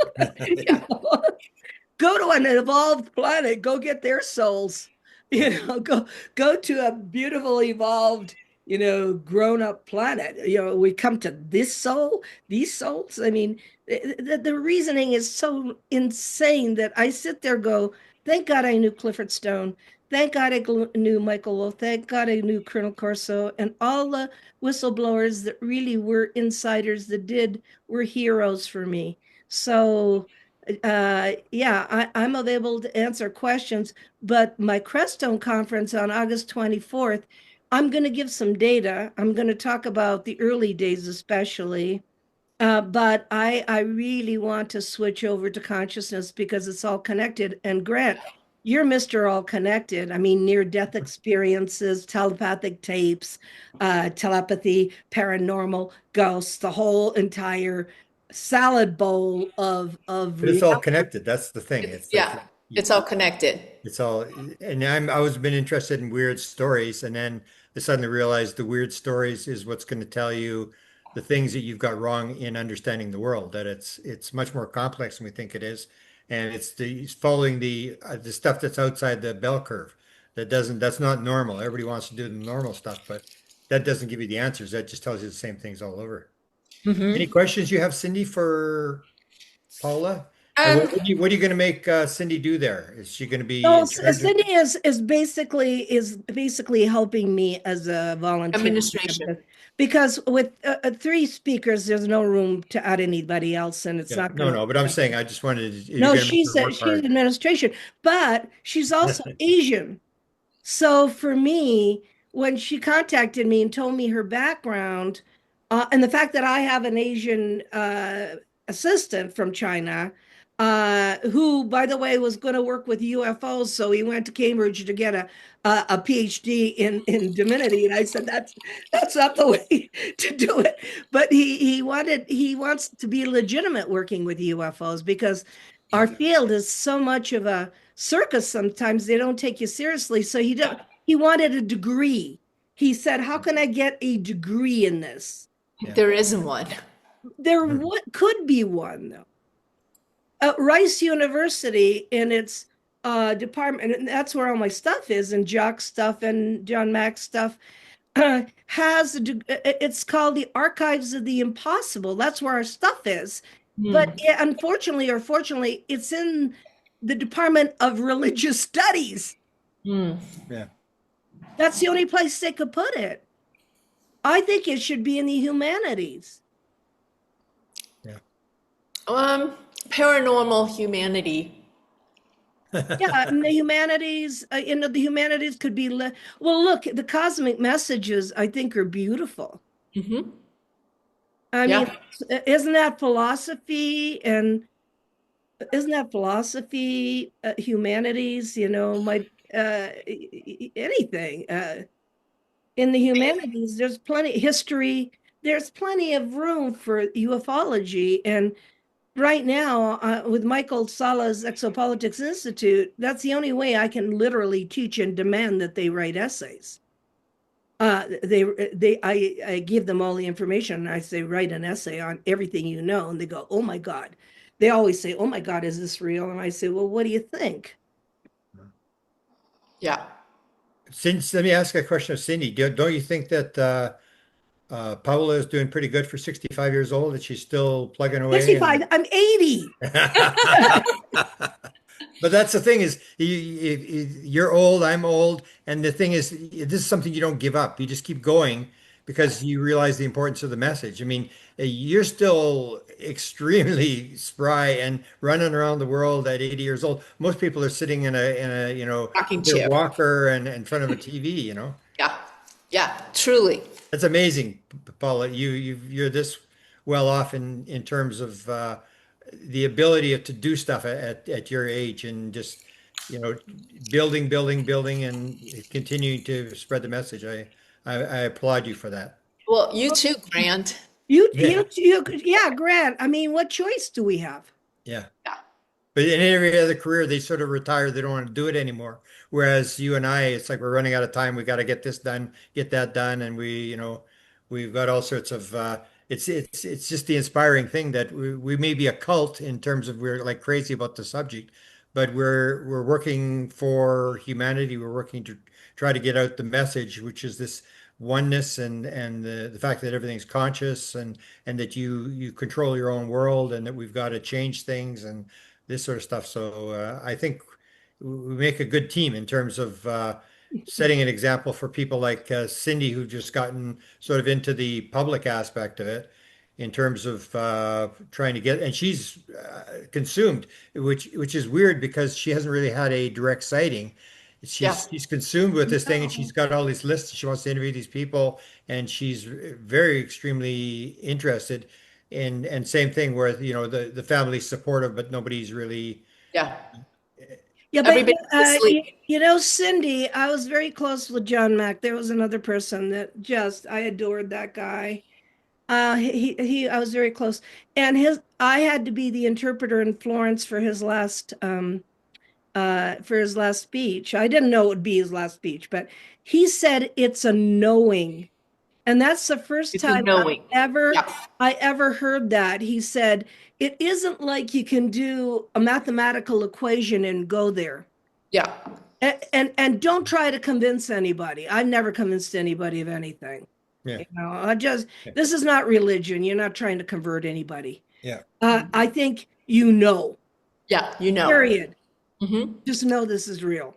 Go to an evolved planet. Go get their souls. Go to a beautiful, evolved, grown up planet. We come to these souls. I mean, the reasoning is so insane that I sit there go, thank God I knew Clifford Stone. Thank God I knew Michael Wolff. Thank God I knew Colonel Corso and all the whistleblowers that really were insiders that were heroes for me. So, I'm available to answer questions, but my Crestone conference on August 24th, I'm going to give some data. I'm going to talk about the early days, especially. But I really want to switch over to consciousness because it's all connected. And Grant, you're Mr. All Connected. I mean, near-death experiences, telepathic tapes, telepathy, paranormal, ghosts, the whole entire salad bowl of But it's all connected. That's the thing. It's all connected. It's all, and I always been interested in weird stories, and then I suddenly realized the weird stories is what's going to tell you the things that you've got wrong in understanding the world. That it's much more complex than we think it is, and it's following the stuff that's outside the bell curve. That's not normal. Everybody wants to do the normal stuff, but that doesn't give you the answers. That just tells you the same things all over. Any questions you have, Cindy, for Paula? And what are you going to make Cindy do there? Is she going to be So in charge of? Cindy is basically helping me as a volunteer. Administration. Because with three speakers, there's no room to add anybody else, and it's Yeah, not no, going to. no, but I'm saying I just wanted to, you're No, going to make she's her work she's hard. administration, but she's also Asian. So for me, when she contacted me and told me her background, and the fact that I have an Asian assistant from China, who, by the way, was going to work with UFOs. So he went to Cambridge to get a PhD in divinity. And I said, that's not the way to do it. But he wants to be legitimate working with UFOs because our field is so much of a circus. Sometimes they don't take you seriously. So he wanted a degree. He said, how can I get a degree in this? There isn't one. There could be one, though. Rice University in its department, and that's where all my stuff is, and Jock's stuff and John Mack's stuff, it's called the Archives of the Impossible. That's where our stuff is. But unfortunately or fortunately, it's in the Department of Religious Studies. Yeah. That's the only place they could put it. I think it should be in the humanities. Yeah. Paranormal humanity. Yeah, and the humanities, the humanities could be, well, look, the cosmic messages, I think, are beautiful. I mean, isn't that philosophy? And isn't that philosophy, humanities, anything. In the humanities, there's plenty, history, there's plenty of room for ufology. And right now, with Michael Sala's Exopolitics Institute, that's the only way I can literally teach and demand that they write essays. I give them all the information and I say, write an essay on everything you know. And they go, oh my God. They always say, oh my God, is this real? And I say, well, what do you think? Yeah. Let me ask a question of Cindy. Don't you think that Paola is doing pretty good for 65 years old, that she's still plugging away? 65, I'm 80. But that's the thing is, you're old, I'm old, and the thing is, this is something you don't give up. You just keep going because you realize the importance of the message. I mean, you're still extremely spry and running around the world at 80 years old. Most people are sitting in a Rocking their chair. walker and in front of a TV. Yeah. Yeah. Truly. That's amazing, Paula. You're this well off in terms of the ability to do stuff at your age, and just building, and continuing to spread the message. I applaud you for that. Well, you too, Grant. Yeah, Grant. I mean, what choice do we have? Yeah. Yeah. But in every other career, they sort of retire. They don't want to do it anymore. Whereas you and I, it's like we're running out of time. We got to get this done, get that done, and we've got all sorts of. It's just the inspiring thing that we may be a cult in terms of we're like crazy about the subject, but we're working for humanity. We're working to try to get out the message, which is this oneness, and the fact that everything's conscious, and that you control your own world, and that we've got to change things and this sort of stuff. So I think we make a good team in terms of setting an example for people like Cindy, who've just gotten sort of into the public aspect of it, in terms of trying to get, and she's consumed, which is weird because she hasn't really had a direct sighting. She's consumed with this thing, and she's got all these lists. She wants to interview these people, and she's very extremely interested. And same thing where the family's supportive, but nobody's really. Yeah. Yeah, but Everybody's asleep. Cindy, I was very close with John Mack. There was another person that I adored that guy. I was very close, and I had to be the interpreter in Florence for his last speech. I didn't know it would be his last speech, but he said it's a knowing. And that's the first time I ever heard that. He said, it isn't like you can do a mathematical equation and go there. Yeah. And don't try to convince anybody. I've never convinced anybody of anything. Yeah. This is not religion. You're not trying to convert anybody. Yeah. I think Yeah, period. Mm-hmm. Just know this is real.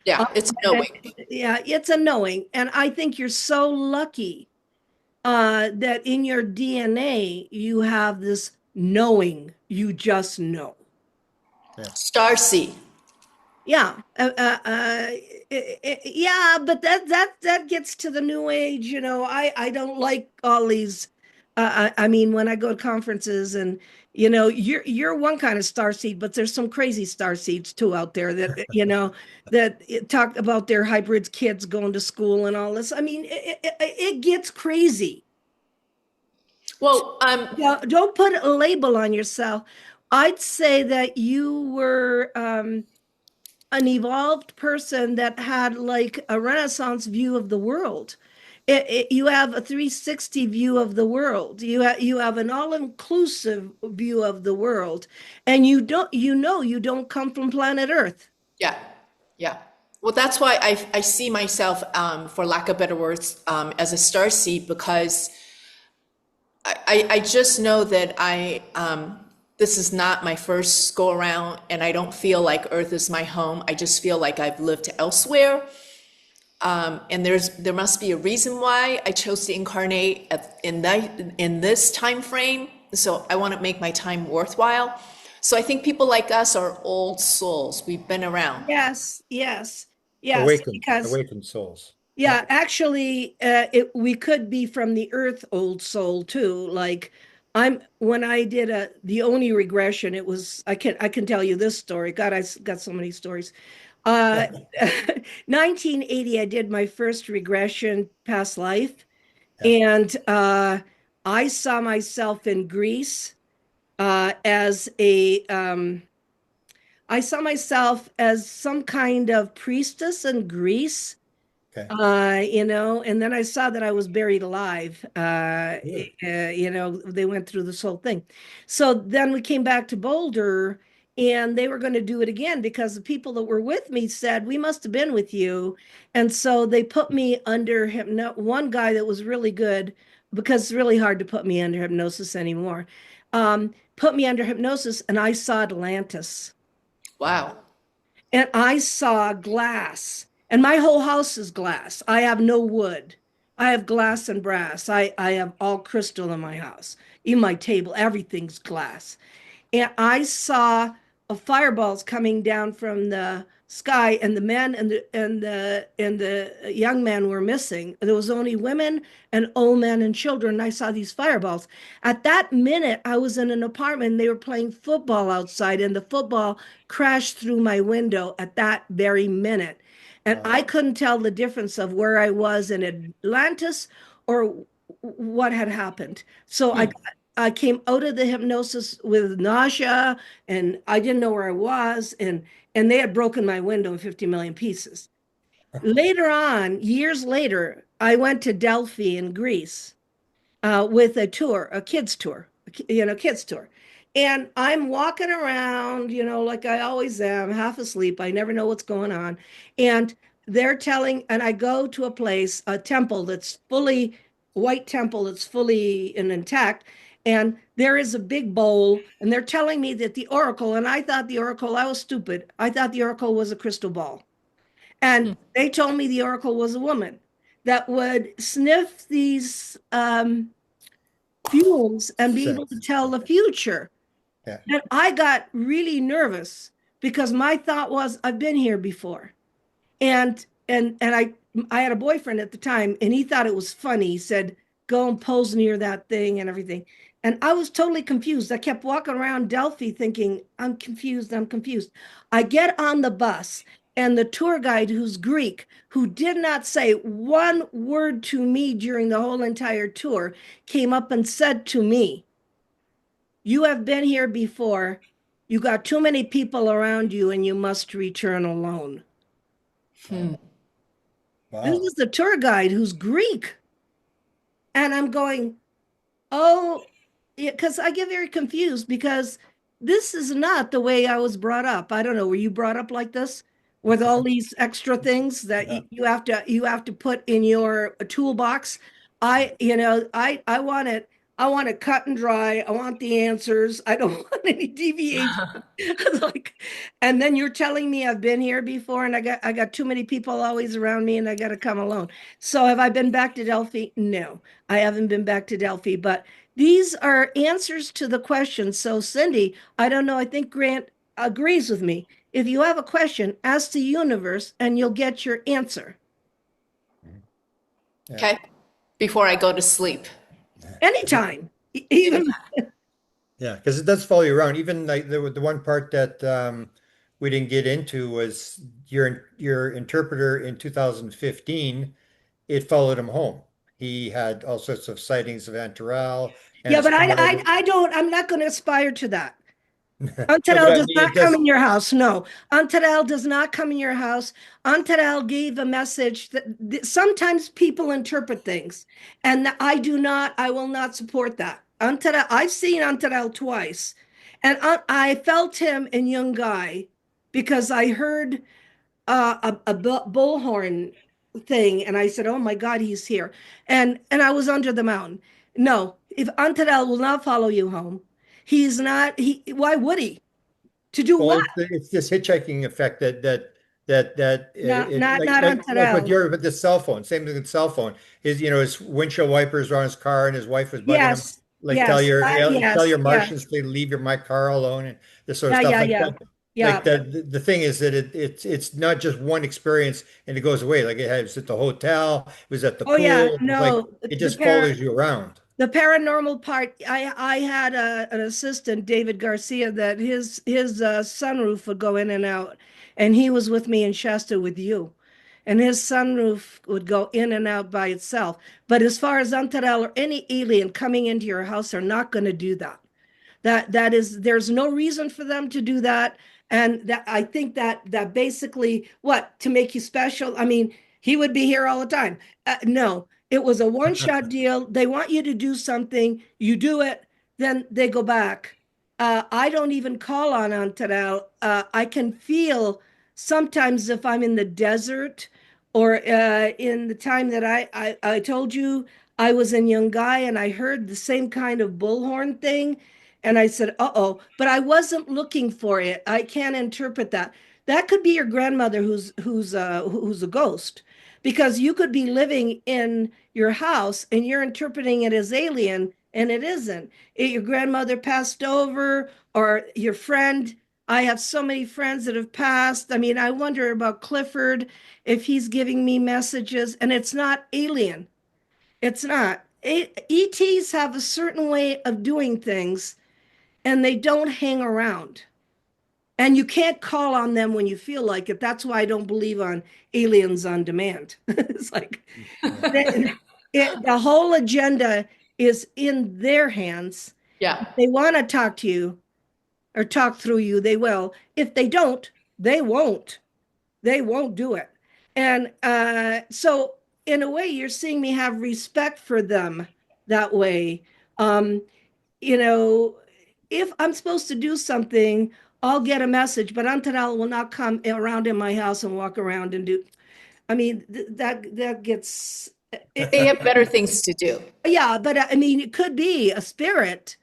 Yeah, it's a knowing. It's a knowing. And I think you're so lucky that in your DNA, you have this knowing. You just know. Yeah. Starseed. Yeah. Yeah, but that gets to the new age. I don't like all these I mean, when I go to conferences and you're one kind of star seed, but there's some crazy star seeds too out there that that talk about their hybrids kids going to school and all this. I mean, it gets crazy. Well, Yeah, don't put a label on yourself. I'd say that you were an evolved person that had like a Renaissance view of the world. You have a 360 view of the world. You have an all-inclusive view of the world, and you don't come from planet Earth. yeah, yeah. Well, that's why I see myself, for lack of better words, as a starseed because I just know that this is not my first go around, and I don't feel like Earth is my home. I just feel like I've lived elsewhere. And there must be a reason why I chose to incarnate in this time frame. So I want to make my time worthwhile. So I think people like us are old souls. We've been around. Yes, yes, yes. Awakened, Because awakened souls. yeah, actually, we could be from the Earth, old soul too. Like when I did the Oni regression, it was I can tell you this story. God, I got so many stories. Uh, 1980, I did my first regression past life, Yeah. and I saw myself in Greece as I saw myself as some kind of priestess in Greece, Okay. and then I saw that I was buried alive. Yeah. They went through this whole thing. So then we came back to Boulder and they were going to do it again because the people that were with me said, we must have been with you. And so they put me under one guy that was really good because it's really hard to put me under hypnosis anymore. Put me under hypnosis and I saw Atlantis. Wow. And I saw glass, and my whole house is glass. I have no wood. I have glass and brass. I have all crystal in my house. Even my table, everything's glass. And I saw fireballs coming down from the sky, and the men and the young men were missing. There was only women and old men and children. And I saw these fireballs. At that minute, I was in an apartment. And they were playing football outside, and the football crashed through my window at that very minute. And Wow. I couldn't tell the difference of where I was in Atlantis or what had happened. So I came out of the hypnosis with nausea and I didn't know where I was and they had broken my window in 50 million pieces. Later on, years later, I went to Delphi in Greece with a tour, a kids tour, kids tour. And I'm walking around, like I always am, half asleep. I never know what's going on. And and I go to a place, a temple that's fully, white temple that's fully and intact. And there is a big bowl, and they're telling me that the oracle, and I was stupid. I thought the oracle was a crystal ball. And they told me the oracle was a woman that would sniff these fumes and be able to Sense. tell the future. Yeah. And I got really nervous because my thought was, I've been here before. And I had a boyfriend at the time, and he thought it was funny. He said, "Go and pose near that thing and everything." And I was totally confused. I kept walking around Delphi thinking, I'm confused, I'm confused. I get on the bus, and the tour guide, who's Greek, who did not say one word to me during the whole entire tour, came up and said to me, "You have been here before. You got too many people around you, and you must return alone." Hmm. This Wow. is the tour guide who's Greek. And I'm going, oh, because I get very confused because this is not the way I was brought up. I don't know. Were you brought up like this with all these extra things that Yeah. you have to put in your toolbox? I want it. I want it cut and dry. I want the answers. I don't want any deviation. Like, and then you're telling me I've been here before and I got too many people always around me and I got to come alone. So have I been back to Delphi? No, I haven't been back to Delphi, but these are answers to the questions. So Cindy, I don't know, I think Grant agrees with me. If you have a question, ask the universe and you'll get your answer. Yeah. Okay. Before I go to sleep. anytime. Even Yeah, because it does follow you around. Even like the one part that we didn't get into was your interpreter in 2015. It followed him home. He had all sorts of sightings of Antaral and yeah, his but car. I don't. I'm not going to aspire to that. No, but Antarel I does mean, not it come does. in your house. No, Antarel does not come in your house. Antarel gave a message that sometimes people interpret things, and I do not. I will not support that. Antarel, I've seen Antarel twice, and I felt him in Yungai because I heard a bullhorn thing, and I said, "Oh my God, he's here!" And I was under the mountain. No, if Antarel will not follow you home, he's not. He why would he? To do Well, what? it's this hitchhiking effect that Not it not like not on Terrell. with the cell phone. Same thing with cell phone. His windshield wipers are on his car, and his wife was bugging him, Yes, like yes, tell your yes, yes. Martians to leave my car alone and this sort of Yeah, stuff yeah, like yeah, that. Like yeah. the thing is that it's not just one experience and it goes away. Like it was at the hotel, it was at the Oh yeah, pool. It was like no, it just follows you around. the paranormal part. I had an assistant, David Garcia, that his sunroof would go in and out, and he was with me in Shasta with you, and his sunroof would go in and out by itself. But as far as Antarel or any alien coming into your house, are not going to do that. That is, there's no reason for them to do that. And that I think that basically what to make you special. I mean, he would be here all the time. No, it was a one-shot deal. They want you to do something, you do it, then they go back. I don't even call on Antarel. I can feel sometimes if I'm in the desert or in the time that I told you I was in Yungai and I heard the same kind of bullhorn thing. And I said, uh-oh, but I wasn't looking for it. I can't interpret that. That could be your grandmother who's a ghost, because you could be living in your house and you're interpreting it as alien and it isn't. Your grandmother passed over or your friend. I have so many friends that have passed. I mean, I wonder about Clifford if he's giving me messages and it's not alien. It's not. ETs have a certain way of doing things and they don't hang around. And you can't call on them when you feel like it. That's why I don't believe on aliens on demand. It's like Yeah. the whole agenda is in their hands. Yeah. If they want to talk to you or talk through you, they will. If they don't, they won't. They won't do it. And so, in a way, you're seeing me have respect for them that way. Um, you know, if I'm supposed to do something, I'll get a message, but Antonella will not come around in my house and walk around and do. I mean, that gets. They have better things to do. Yeah, but I mean, it could be a spirit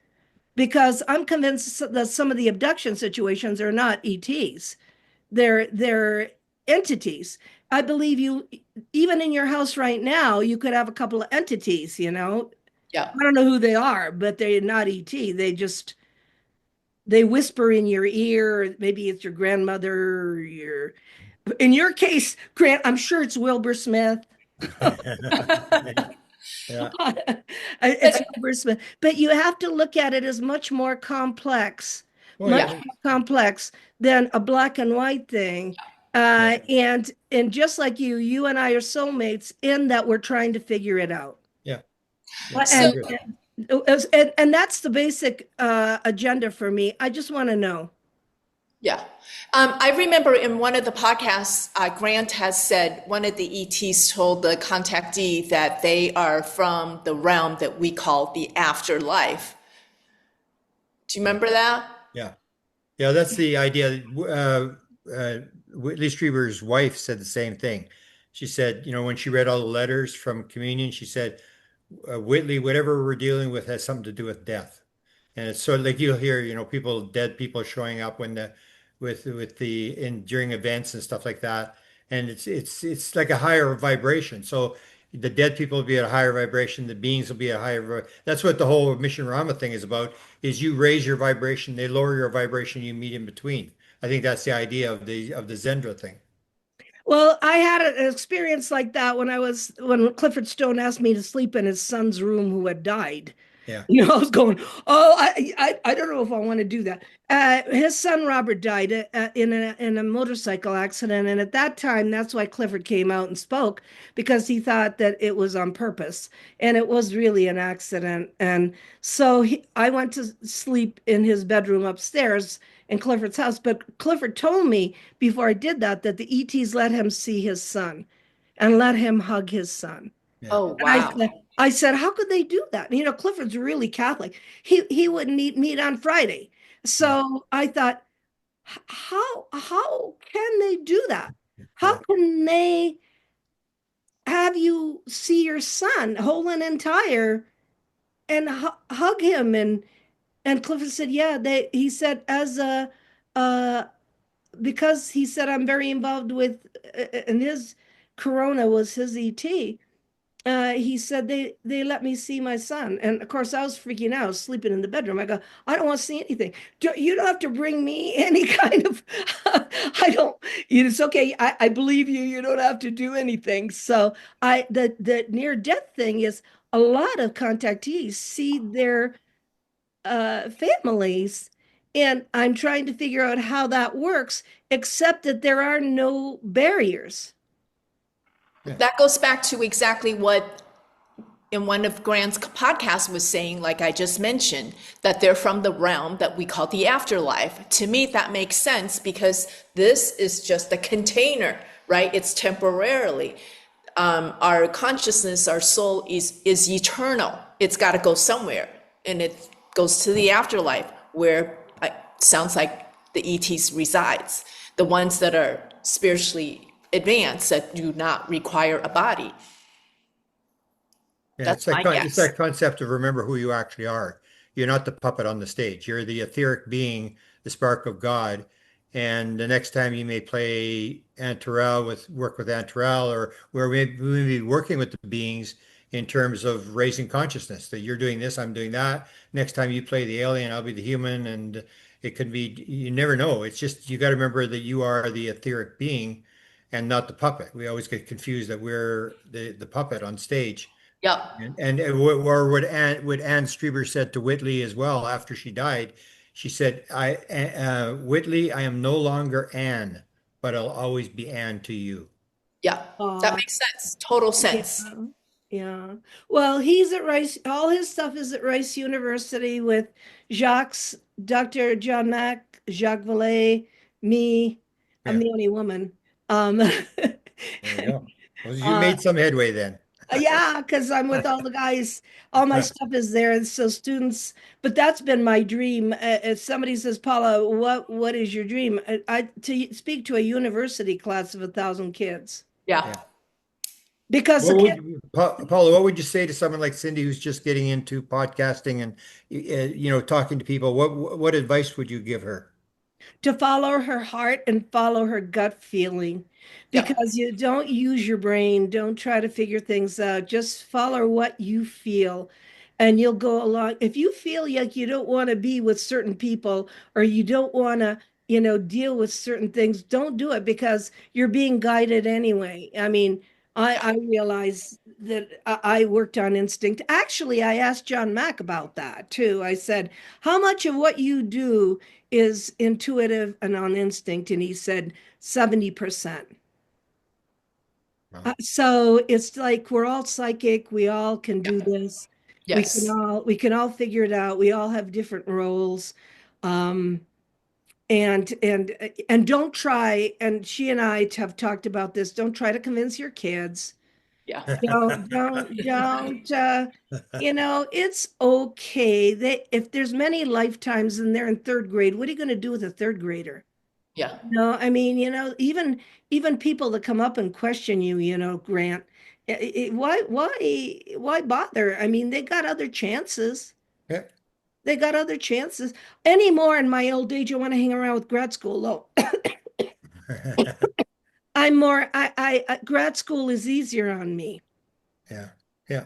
because I'm convinced that some of the abduction situations are not ETs. They're entities. I believe you, even in your house right now, you could have a couple of entities, you know. Yeah. I don't know who they are, but they're not ET. They whisper in your ear. Maybe it's your grandmother, your in your case, Grant, I'm sure it's Wilbur Smith. Yeah. It's Wilbur Smith. But you have to look at it as Oh much yeah. Yeah. more complex than a black and white thing. Yeah. And just like you and I are soulmates in that we're trying to figure it out. Yeah. Yeah. I So, And agree. and that's the basic agenda for me. I just want to know. yeah. I remember in one of the podcasts, Grant has said one of the ETs told the contactee that they are from the realm that we call the afterlife. Do you remember that? Yeah. Yeah, that's the idea. Whitley Strieber's wife said the same thing. She said, when she read all the letters from communion, she said, Whitley, whatever we're dealing with has something to do with death. And it's sort of like you'll hear, dead people showing up when with the in during events and stuff like that. And it's like a higher vibration. So the dead people will be at a higher vibration, the beings will be at a higher. That's what the whole Mission Rama thing is about, is you raise your vibration, they lower your vibration, you meet in between. I think that's the idea of the Zendra thing. Well, I had an experience like that when Clifford Stone asked me to sleep in his son's room who had died. Yeah. I was going, oh, I don't know if I want to do that. His son Robert died in a motorcycle accident, and at that time, that's why Clifford came out and spoke because he thought that it was on purpose, and it was really an accident. And so I went to sleep in his bedroom upstairs in Clifford's house, but Clifford told me before I did that the ETs let him see his son and let him hug his son. Yeah. Oh, And wow. I said, how could they do that? Clifford's really Catholic. He wouldn't eat meat on Friday. Yeah. So I thought, how can they do that? How Yeah. can they have you see your son whole and entire and hug him? And Clifford said, yeah, he said, uh, because he said, I'm very involved with, and his Corona was his ET. He said they let me see my son, and of course I was freaking out. I was sleeping in the bedroom. I go, I don't want to see anything. You don't have to bring me any kind of. I don't. It's okay. I believe you. You don't have to do anything. So the near death thing is a lot of contactees see their families, and I'm trying to figure out how that works, except that there are no barriers. Yeah. That goes back to exactly what in one of Grant's podcasts was saying, like I just mentioned, that they're from the realm that we call the afterlife. To me, that makes sense because this is just a container, right? It's temporarily. Our consciousness, our soul is eternal. It's got to go somewhere, and it goes to the afterlife where it sounds like the ETs resides, the ones that are spiritually advanced that do not require a body. Yeah, That's my it's guess. that concept of remember who you actually are. You're not the puppet on the stage. You're the etheric being, the spark of God. And the next time you may play Aunt Terrell work with Aunt Terrell, or where we may be working with the beings in terms of raising consciousness, that you're doing this, I'm doing that. Next time you play the alien, I'll be the human. And it could be, you never know. It's just, you got to remember that you are the etheric being and not the puppet. We always get confused that we're the puppet on stage. Yep. And or what Anne Strieber said to Whitley as well after she died, she said, Whitley, I am no longer Anne, but I'll always be Anne to you." Yeah. That Uh, makes sense. Total yeah, sense. yeah. Well, he's at Rice. All his stuff is at Rice University with Jacques, Dr. John Mack, Jacques Vallée, me. I'm Yeah, the only woman. there you go. Well, you uh, made some headway then. yeah, because I'm with all the guys. All my stuff is there, and so students. But that's been my dream. If somebody says, "Paula, what is your dream?" To speak to a university class of 1,000 kids Yeah. Yeah. because the What kid Paula, what would you say to someone like Cindy who's just getting into podcasting and talking to people? What advice would you give her? to follow her heart and follow her gut feeling Yep. because you don't use your brain, don't try to figure things out, just follow what you feel and you'll go along. If you feel like you don't want to be with certain people or you don't want to deal with certain things, don't do it because you're being guided anyway. I mean, I realize that I worked on instinct. Actually, I asked John Mack about that too. I said, how much of what you do is intuitive and on instinct? And he said 70%. Wow. So it's like we're all psychic. We all can Yeah. do this. Yes. We can all figure it out. We all have different roles. Um, and don't try, and she and I have talked about this, don't try to convince your kids. Yeah. Don't it's okay. If there's many lifetimes and they're in third grade, what are you going to do with a third grader? Yeah. No, I mean, even people that come up and question you, Grant, why bother? I mean, they got other chances. Yeah. They got other chances. Anymore in my old age, I want to hang around with grad school. Though I'm more, grad school is easier on me. Yeah, yeah.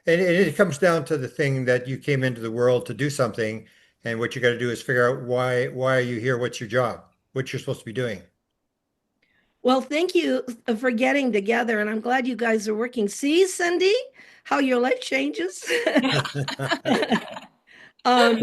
And it comes down to the thing that you came into the world to do something, and what you got to do is figure out why are you here? What's your job? What you're supposed to be doing? Well, thank you for getting together, and I'm glad you guys are working. See, Cindy, how your life changes. Um,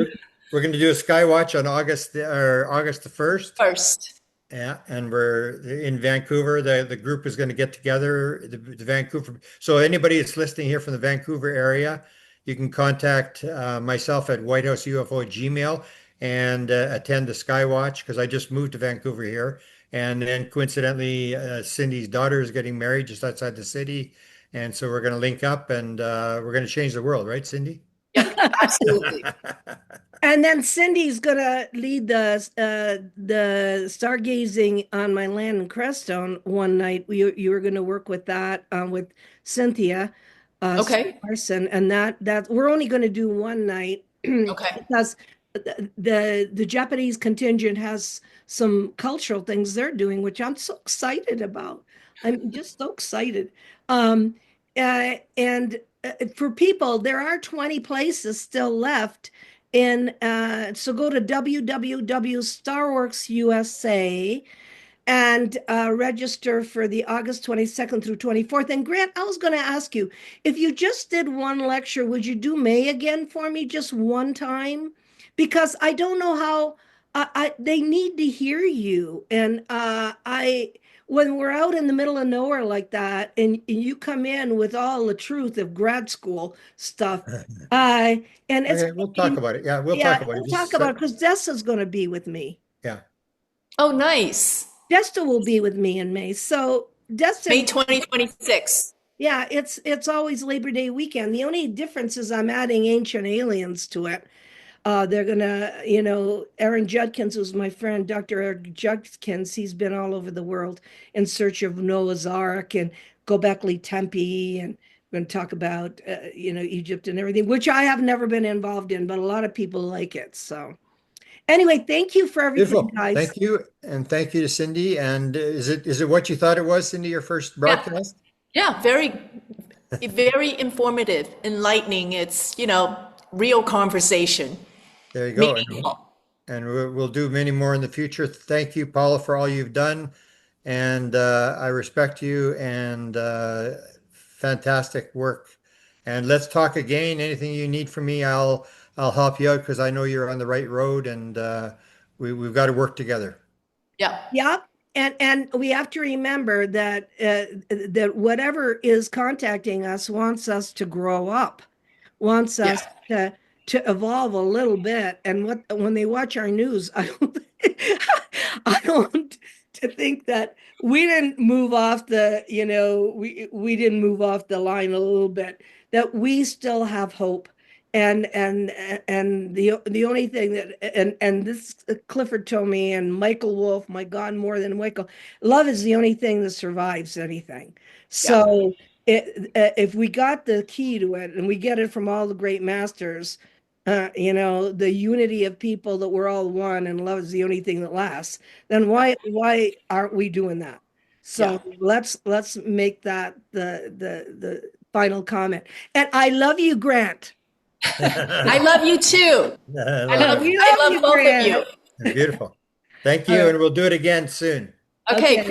We're going to do a sky watch on August the 1st. First. Yeah, and we're in Vancouver. The group is going to get together, the Vancouver. So anybody that's listening here from the Vancouver area, you can contact myself at whitehouseufo@gmail and attend the Skywatch because I just moved to Vancouver here. And then coincidentally, Cindy's daughter is getting married just outside the city. And so we're going to link up and we're going to change the world, right, Cindy? Yep, absolutely. And then Cindy's gonna lead the stargazing on my land in Crestone one night. You were gonna work with that with Cynthia Okay. Larson, and that we're only gonna do one night Okay. because the Japanese contingent has some cultural things they're doing, which I'm so excited about. I'm just so excited. And for people, there are 20 places still left in so go to www.StarworksUSA and register for the August 22nd through 24th. And Grant, I was going to ask you, if you just did one lecture, would you do May again for me just one time? Because I don't know how they need to hear you. And when we're out in the middle of nowhere like that, and you come in with all the truth of grad school stuff, and it's Okay, we'll talk about it. Yeah, we'll talk yeah, about it. we'll talk about it because Dessa's going to be with me. Yeah. Oh, nice. Desta will be with me in May. So May Desta, 2026. yeah, it's always Labor Day weekend. The only difference is I'm adding Ancient Aliens to it. They're gonna, Aaron Judkins, who's my friend, Dr. Eric Judkins, he's been all over the world in search of Noah's Ark and Göbekli Tepe, and we're going to talk about, Egypt and everything, which I have never been involved in, but a lot of people like it. So anyway, thank you for everything, Beautiful. guys. Thank you. And thank you to Cindy. And is it what you thought it was, Cindy, your first Yeah. broadcast? Yeah, very, very informative, enlightening. It's, real conversation. There you go. Meaningful. And we'll do many more in the future. Thank you, Paula, for all you've done. And I respect you and fantastic work. And let's talk again. Anything you need from me, I'll help you out because I know you're on the right road and we've got to work together. Yeah. Yep. And we have to remember that that whatever is contacting us wants us to grow up, wants Yeah. us to evolve a little bit. And when they watch our news, I don't to think that we didn't move off we didn't move off the line a little bit, that we still have hope. And the only thing that and this Clifford told me, and Michael Wolf, my God, more than Michael, love is the only thing that survives anything. Yeah. So if we got the key to it and we get it from all the great masters, the unity of people, that we're all one and love is the only thing that lasts, then why aren't we doing that? Yeah. So let's make that the final comment. And I love you, Grant. I love you too. I We I love love you, both of Grant. you. Beautiful. Thank you. All right. And we'll do it again soon. Okay, Okay.